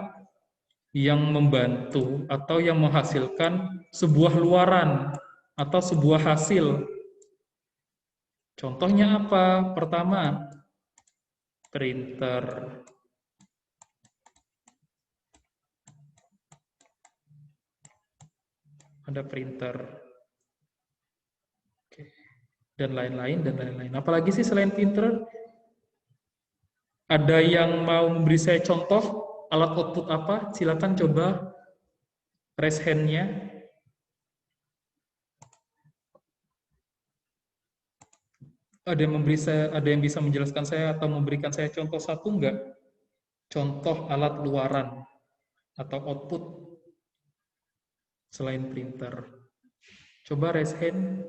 yang membantu atau yang menghasilkan sebuah luaran atau sebuah hasil. Contohnya apa? Pertama, printer. Ada printer. Oke. Dan lain-lain, dan lain-lain. Apalagi sih selain printer? Ada yang mau memberi saya contoh alat output apa? Silakan coba raise hand-nya. Ada yang bisa menjelaskan saya atau memberikan saya contoh satu enggak? Contoh alat luaran atau output selain printer. Coba raise hand.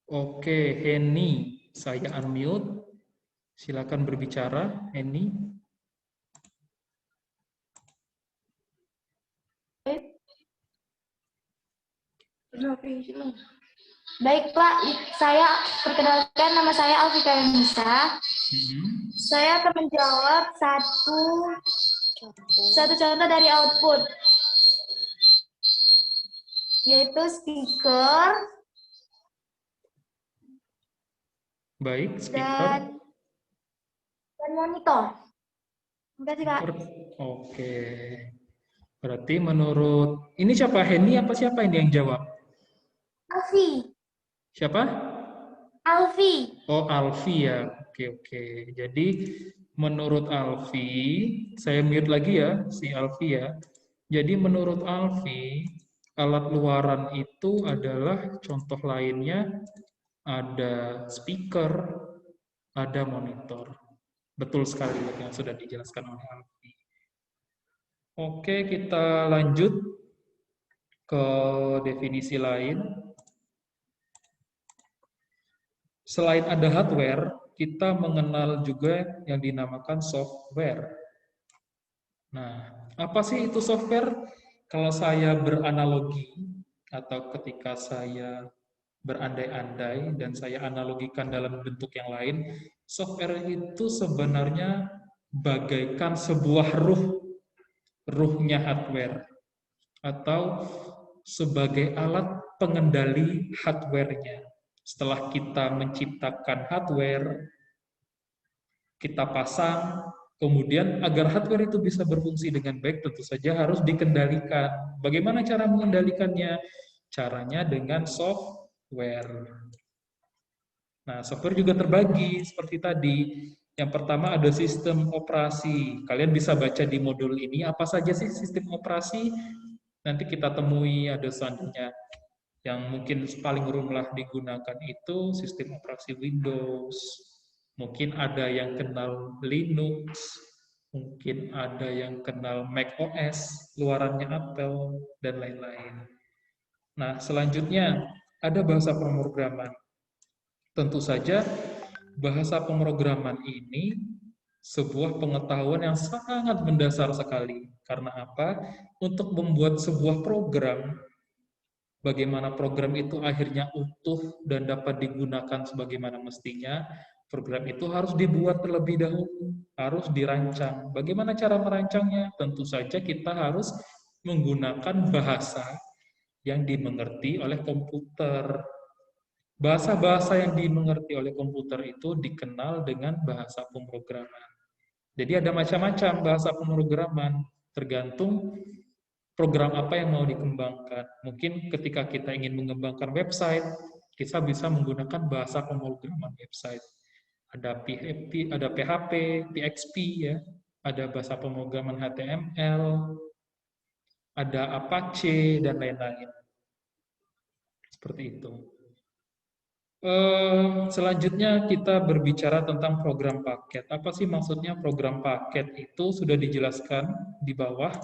Oke, Henny, saya unmute. Silakan berbicara, Henny. Baik Pak, saya perkenalkan, nama saya Alfika Yanisa. Saya akan menjawab satu contoh dari output, yaitu speaker. Baik, speaker. Dan monitor. Terima kasih Kak. Oke. Berarti menurut, ini siapa? Henny apa siapa ini yang jawab? Alfi. Siapa? Alfi. Oh, Alfi ya. Oke. Jadi menurut Alfi, saya mute lagi ya, si Alfi ya. Jadi menurut Alfi, alat luaran itu adalah contoh lainnya ada speaker, ada monitor. Betul sekali yang sudah dijelaskan oleh Alfi. Oke, kita lanjut ke definisi lain. Selain ada hardware, kita mengenal juga yang dinamakan software. Nah, apa sih itu software? Kalau saya beranalogi, atau ketika saya berandai-andai, dan saya analogikan dalam bentuk yang lain, software itu sebenarnya bagaikan sebuah ruhnya hardware, atau sebagai alat pengendali hardware-nya. Setelah kita menciptakan hardware, kita pasang, kemudian agar hardware itu bisa berfungsi dengan baik, tentu saja harus dikendalikan. Bagaimana cara mengendalikannya? Caranya dengan software. Nah, software juga terbagi seperti tadi. Yang pertama ada sistem operasi. Kalian bisa baca di modul ini, apa saja sih sistem operasi? Nanti kita temui ada selanjutnya. Yang mungkin paling umum digunakan itu sistem operasi Windows. Mungkin ada yang kenal Linux, mungkin ada yang kenal Mac OS, luarannya Apple, dan lain-lain. Nah, selanjutnya ada bahasa pemrograman. Tentu saja bahasa pemrograman ini sebuah pengetahuan yang sangat mendasar sekali. Karena apa? Untuk membuat sebuah program, bagaimana program itu akhirnya utuh dan dapat digunakan sebagaimana mestinya, program itu harus dibuat terlebih dahulu, harus dirancang. Bagaimana cara merancangnya? Tentu saja kita harus menggunakan bahasa yang dimengerti oleh komputer. Bahasa-bahasa yang dimengerti oleh komputer itu dikenal dengan bahasa pemrograman. Jadi ada macam-macam bahasa pemrograman, tergantung program apa yang mau dikembangkan. Mungkin ketika kita ingin mengembangkan website, kita bisa menggunakan bahasa pemrograman website. Ada PHP, PHP, ya, ada bahasa pemrograman HTML, ada Apache, dan lain-lain. Seperti itu. Selanjutnya kita berbicara tentang program paket. Apa sih maksudnya program paket? Itu sudah dijelaskan di bawah.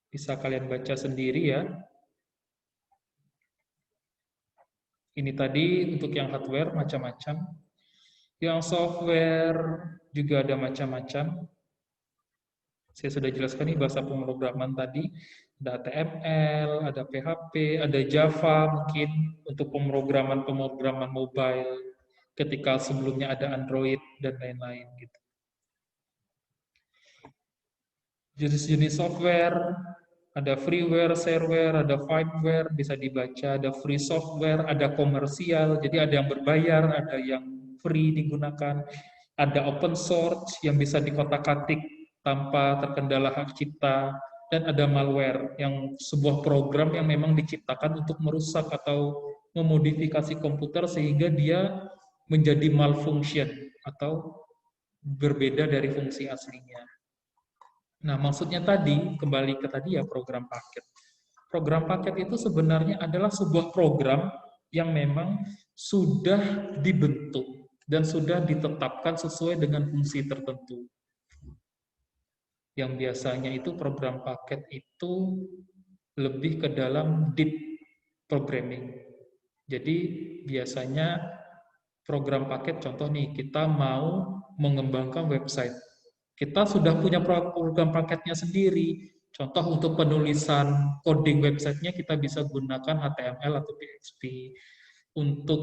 Bisa kalian baca sendiri ya. Ini tadi untuk yang hardware macam-macam. Yang software juga ada macam-macam. Saya sudah jelaskan nih bahasa pemrograman tadi. Ada HTML, ada PHP, ada Java mungkin untuk pemrograman mobile. Ketika sebelumnya ada Android dan lain-lain gitu. Jenis-jenis software Ada freeware, shareware, ada firmware, bisa dibaca, ada free software, ada komersial, jadi ada yang berbayar, ada yang free digunakan, ada open source yang bisa dikotak-atik tanpa terkendala hak cipta, dan ada malware yang sebuah program yang memang diciptakan untuk merusak atau memodifikasi komputer sehingga dia menjadi malfunction atau berbeda dari fungsi aslinya. Nah, maksudnya tadi, kembali ke tadi ya program paket. Program paket itu sebenarnya adalah sebuah program yang memang sudah dibentuk dan sudah ditetapkan sesuai dengan fungsi tertentu. Yang biasanya itu program paket itu lebih ke dalam deep programming. Jadi biasanya program paket, contoh nih, kita mau mengembangkan website. Kita sudah punya program paketnya sendiri. Contoh untuk penulisan coding websitenya kita bisa gunakan HTML atau PHP. Untuk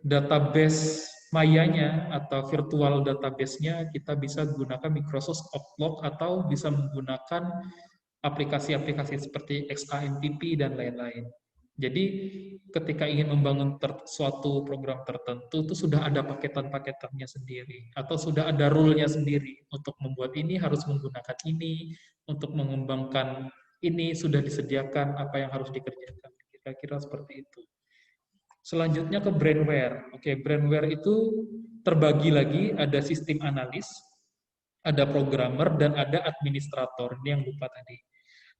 database mayanya atau virtual database-nya kita bisa gunakan Microsoft Outlook atau bisa menggunakan aplikasi-aplikasi seperti XAMPP dan lain-lain. Jadi ketika ingin membangun suatu program tertentu itu sudah ada paketan-paketannya sendiri atau sudah ada rule-nya sendiri. Untuk membuat ini harus menggunakan ini, untuk mengembangkan ini sudah disediakan apa yang harus dikerjakan. Kira-kira seperti itu. Selanjutnya ke brandware. Oke, brandware itu terbagi lagi, ada sistem analis, ada programmer, dan ada administrator. Ini yang lupa tadi.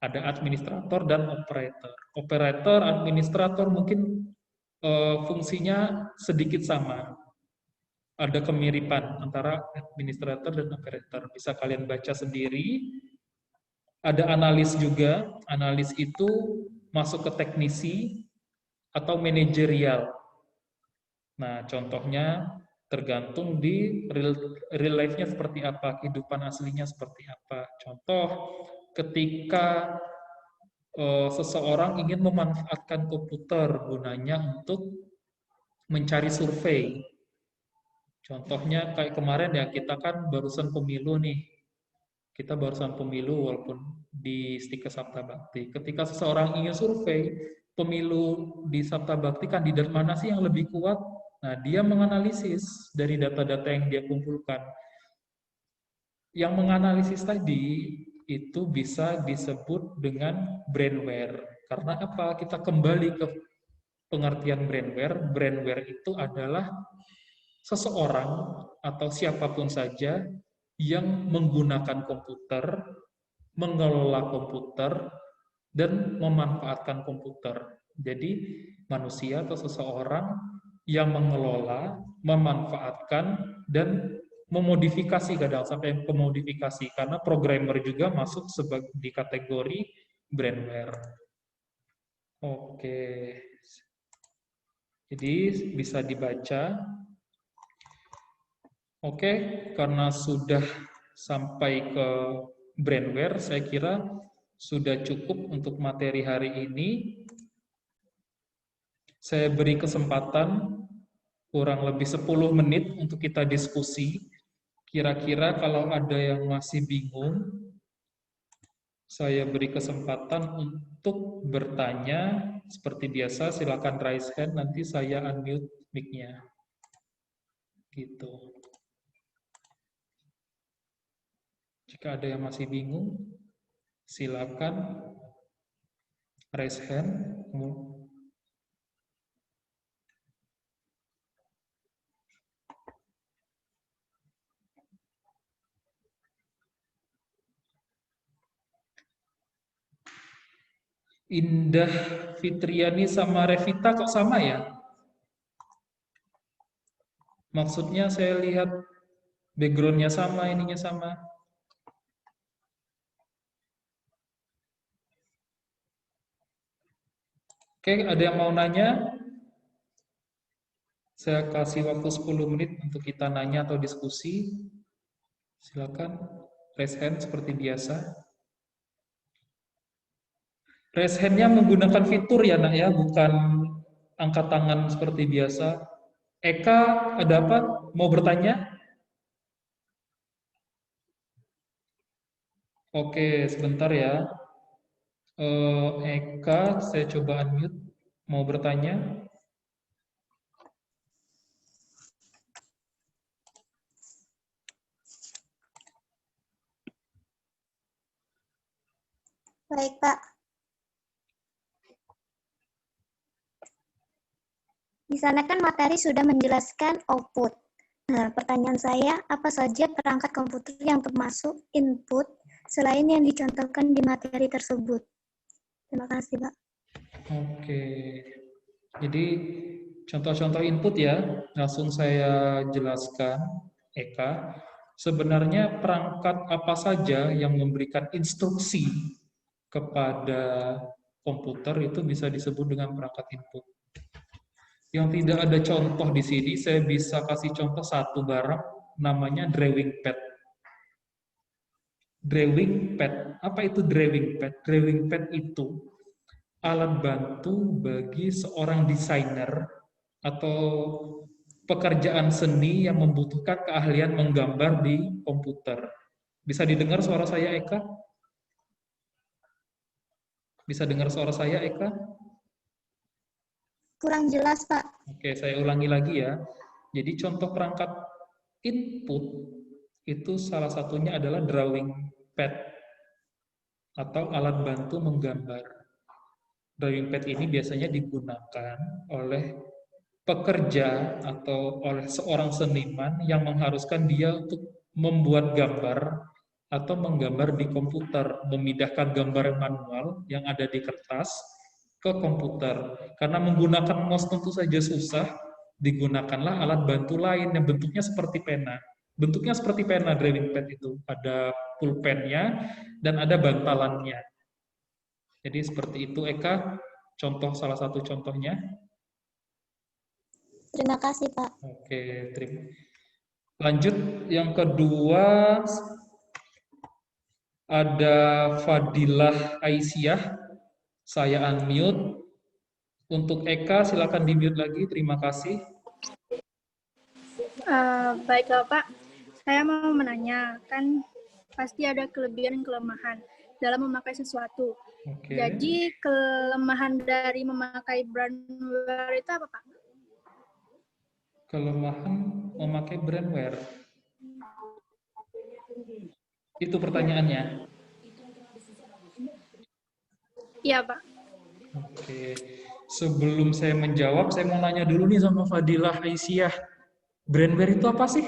Ada administrator dan operator. Operator, administrator mungkin fungsinya sedikit sama. Ada kemiripan antara administrator dan operator. Bisa kalian baca sendiri. Ada analis juga. Analis itu masuk ke teknisi atau manajerial. Nah, contohnya tergantung di real life-nya seperti apa, kehidupan aslinya seperti apa. Contoh, ketika seseorang ingin memanfaatkan komputer gunanya untuk mencari survei. Contohnya kayak kemarin ya, kita kan barusan pemilu nih. Kita barusan pemilu walaupun di Stika Sabta Bakti. Ketika seseorang ingin survei pemilu di Sabta Bakti, kandidat mana sih yang lebih kuat? Nah, dia menganalisis dari data-data yang dia kumpulkan. Yang menganalisis tadi itu bisa disebut dengan brandware. Karena apa? Kita kembali ke pengertian brandware. Brandware itu adalah seseorang atau siapapun saja yang menggunakan komputer, mengelola komputer, dan memanfaatkan komputer. Jadi manusia atau seseorang yang mengelola, memanfaatkan, dan memodifikasi, kadang sampai memodifikasi, karena programmer juga masuk sebagai di kategori brandware. Oke, jadi bisa dibaca. Oke, karena sudah sampai ke brandware, saya kira sudah cukup untuk materi hari ini. Saya beri kesempatan kurang lebih 10 menit untuk kita diskusi. Kira-kira kalau ada yang masih bingung, saya beri kesempatan untuk bertanya. Seperti biasa, silakan raise hand, nanti saya unmute mic-nya. Gitu. Jika ada yang masih bingung, silakan raise hand. Indah Fitriani sama Revita kok sama ya? Maksudnya saya lihat background-nya sama, ininya sama. Oke, ada yang mau nanya? Saya kasih waktu 10 menit untuk kita nanya atau diskusi. Silakan raise hand seperti biasa. Raise hand-nya menggunakan fitur ya, Nak ya, bukan angkat tangan seperti biasa. Eka, ada apa? Mau bertanya? Oke, sebentar ya. Eka, saya coba unmute. Mau bertanya? Baik, Pak. Di sana kan materi sudah menjelaskan output. Nah, pertanyaan saya, apa saja perangkat komputer yang termasuk input selain yang dicontohkan di materi tersebut? Terima kasih, Pak. Oke. Jadi contoh-contoh input ya, langsung saya jelaskan, Eka. Sebenarnya perangkat apa saja yang memberikan instruksi kepada komputer itu bisa disebut dengan perangkat input. Yang tidak ada contoh di sini, saya bisa kasih contoh satu barang, namanya drawing pad. Drawing pad, apa itu drawing pad? Drawing pad itu alat bantu bagi seorang desainer atau pekerjaan seni yang membutuhkan keahlian menggambar di komputer. Bisa didengar suara saya, Eka? Bisa dengar suara saya, Eka? Kurang jelas, Pak. Oke, saya ulangi lagi ya. Jadi contoh perangkat input itu salah satunya adalah drawing pad atau alat bantu menggambar. Drawing pad ini biasanya digunakan oleh pekerja atau oleh seorang seniman yang mengharuskan dia untuk membuat gambar atau menggambar di komputer, memindahkan gambar manual yang ada di kertas ke komputer. Karena menggunakan mouse tentu saja susah, digunakanlah alat bantu lain yang bentuknya seperti pena. Bentuknya seperti pena drawing pad itu. Ada pulpennya dan ada bantalannya. Jadi seperti itu, Eka. Contoh salah satu contohnya. Terima kasih, Pak. Oke, terima. Lanjut, yang kedua ada Fadilah Aisyah. Saya unmute. Untuk Eka, silakan di-mute lagi. Terima kasih. Baiklah, Pak. Saya mau menanya, kan pasti ada kelebihan dan kelemahan dalam memakai sesuatu. Oke. Jadi, kelemahan dari memakai brandware itu apa, Pak? Kelemahan memakai brandware. Itu pertanyaannya. Iya, Pak. Oke. Sebelum saya menjawab, saya mau nanya dulu nih sama Fadilah Aisyah. Brandware itu apa sih?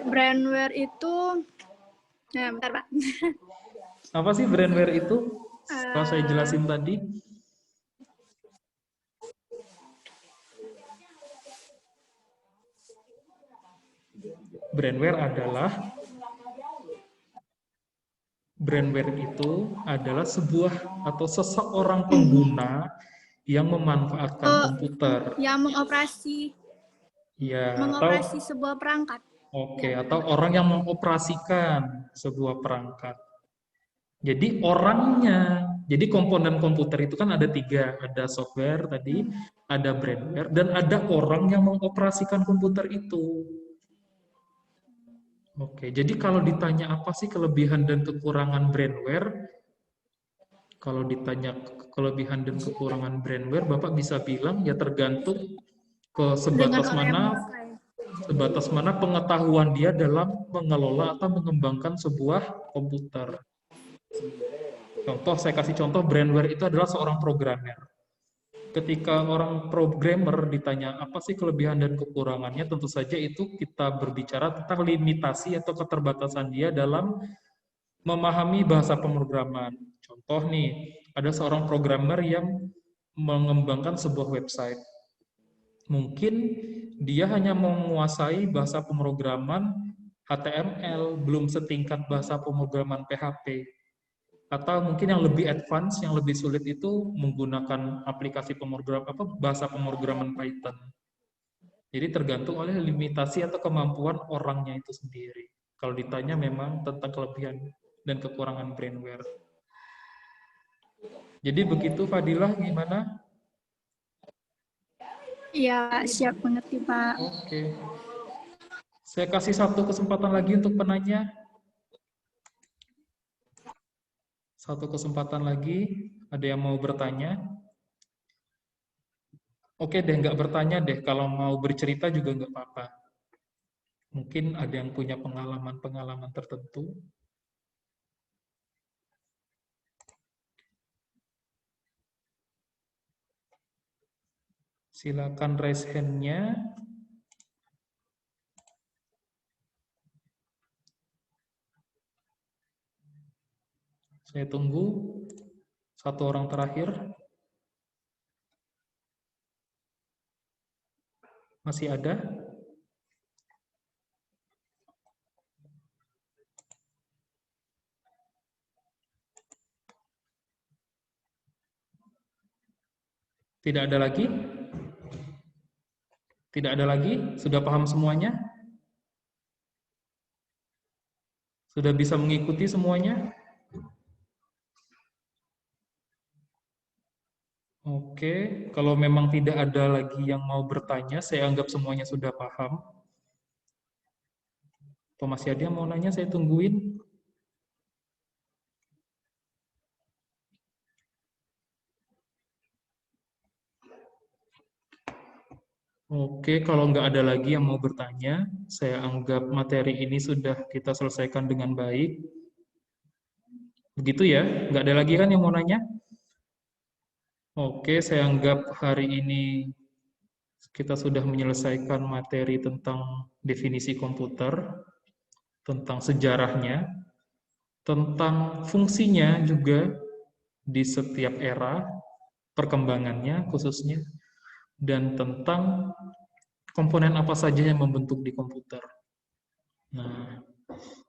Brandware itu, bentar, Pak. Apa sih brandware itu? Kalau saya jelasin tadi. Brandware itu adalah sebuah atau seseorang pengguna yang memanfaatkan komputer. Yang mengoperasi sebuah perangkat. Oke, atau orang yang mengoperasikan sebuah perangkat. Jadi orangnya, jadi komponen komputer itu kan ada 3, ada software tadi, ada brandware, dan ada orang yang mengoperasikan komputer itu. Oke, jadi kalau ditanya apa sih kelebihan dan kekurangan brandware, kalau ditanya kelebihan dan kekurangan brandware, Bapak bisa bilang ya tergantung ke sebatas mana pengetahuan dia dalam mengelola atau mengembangkan sebuah komputer. Contoh, saya kasih contoh, brandware itu adalah seorang programmer. Ketika orang programmer ditanya apa sih kelebihan dan kekurangannya, tentu saja itu kita berbicara tentang limitasi atau keterbatasan dia dalam memahami bahasa pemrograman. Contoh nih, ada seorang programmer yang mengembangkan sebuah website. Mungkin dia hanya menguasai bahasa pemrograman HTML, belum setingkat bahasa pemrograman PHP. Atau mungkin yang lebih advance, yang lebih sulit itu menggunakan aplikasi bahasa pemrograman Python. Jadi tergantung oleh limitasi atau kemampuan orangnya itu sendiri. Kalau ditanya memang tentang kelebihan dan kekurangan brandware. Jadi begitu, Fadilah, gimana? Iya, siap mengerti, Pak. Oke. Saya kasih satu kesempatan lagi untuk penanya. Satu kesempatan lagi, ada yang mau bertanya? Oke deh, nggak bertanya deh. Kalau mau bercerita juga nggak apa-apa. Mungkin ada yang punya pengalaman-pengalaman tertentu. Silakan raise hand-nya. Saya tunggu satu orang terakhir. Masih ada? Tidak ada lagi? Tidak ada lagi? Sudah paham semuanya? Sudah bisa mengikuti semuanya? Oke, kalau memang tidak ada lagi yang mau bertanya, saya anggap semuanya sudah paham. Atau masih ada yang mau nanya, saya tungguin. Oke, kalau nggak ada lagi yang mau bertanya, saya anggap materi ini sudah kita selesaikan dengan baik. Begitu ya? Nggak ada lagi kan yang mau nanya? Oke, saya anggap hari ini kita sudah menyelesaikan materi tentang definisi komputer, tentang sejarahnya, tentang fungsinya juga di setiap era, perkembangannya khususnya, dan tentang komponen apa saja yang membentuk di komputer. Nah,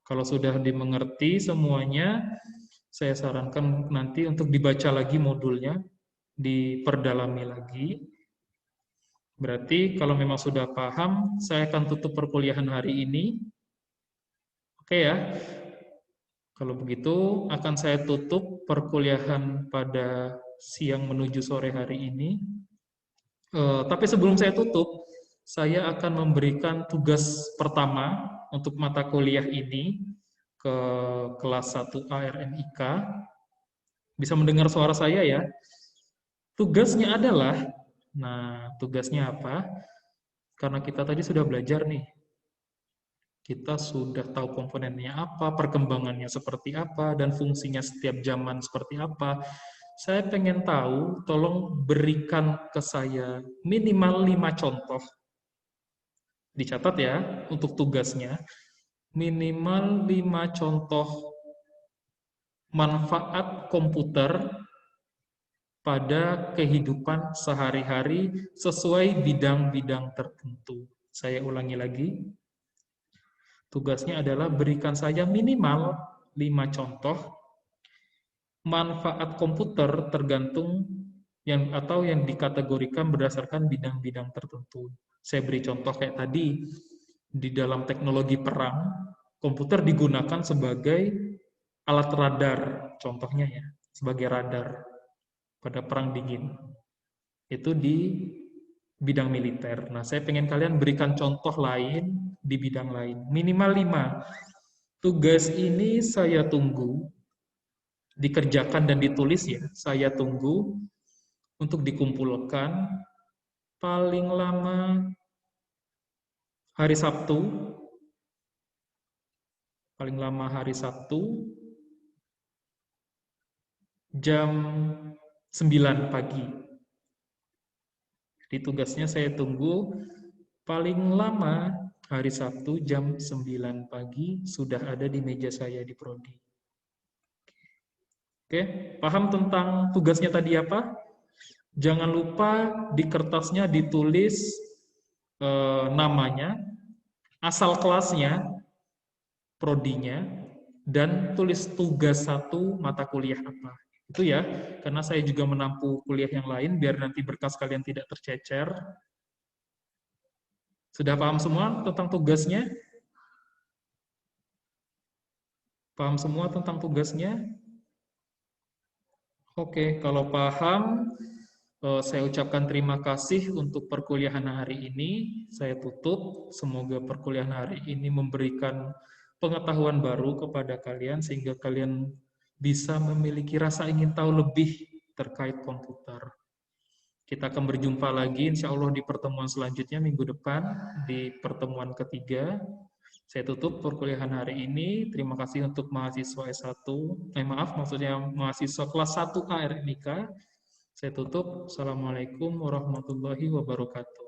kalau sudah dimengerti semuanya, saya sarankan nanti untuk dibaca lagi modulnya, diperdalami lagi. Berarti kalau memang sudah paham, saya akan tutup perkuliahan hari ini. Oke ya? Kalau begitu, akan saya tutup perkuliahan pada siang menuju sore hari ini. Tapi sebelum saya tutup, saya akan memberikan tugas pertama untuk mata kuliah ini ke kelas 1A RMIK. Bisa mendengar suara saya ya? Tugasnya adalah, tugasnya apa? Karena kita tadi sudah belajar nih, kita sudah tahu komponennya apa, perkembangannya seperti apa, dan fungsinya setiap zaman seperti apa. Saya pengen tahu, tolong berikan ke saya minimal 5 contoh. Dicatat ya, untuk tugasnya. Minimal 5 contoh manfaat komputer pada kehidupan sehari-hari sesuai bidang-bidang tertentu. Saya ulangi lagi. Tugasnya adalah berikan saya minimal 5 contoh manfaat komputer tergantung yang dikategorikan berdasarkan bidang-bidang tertentu. Saya beri contoh kayak tadi, di dalam teknologi perang, komputer digunakan sebagai alat radar, contohnya ya, sebagai radar pada perang dingin. Itu di bidang militer. Nah, saya pengen kalian berikan contoh lain di bidang lain. Minimal 5. Tugas ini saya tunggu, dikerjakan dan ditulis ya, saya tunggu untuk dikumpulkan paling lama hari Sabtu, jam 9 pagi. Jadi tugasnya saya tunggu paling lama hari Sabtu jam 9 pagi sudah ada di meja saya di prodi. Oke, paham tentang tugasnya tadi apa? Jangan lupa di kertasnya ditulis namanya, asal kelasnya, prodinya, dan tulis tugas 1 mata kuliah apa. Itu ya, karena saya juga menampung kuliah yang lain, biar nanti berkas kalian tidak tercecer. Sudah paham semua tentang tugasnya? Paham semua tentang tugasnya? Oke, kalau paham, saya ucapkan terima kasih untuk perkuliahan hari ini. Saya tutup. Semoga perkuliahan hari ini memberikan pengetahuan baru kepada kalian, sehingga kalian bisa memiliki rasa ingin tahu lebih terkait komputer. Kita akan berjumpa lagi insya Allah di pertemuan selanjutnya minggu depan, di pertemuan ketiga. Saya tutup perkuliahan hari ini. Terima kasih untuk mahasiswa S1. Maksudnya mahasiswa kelas 1A RMIK. Saya tutup. Assalamualaikum warahmatullahi wabarakatuh.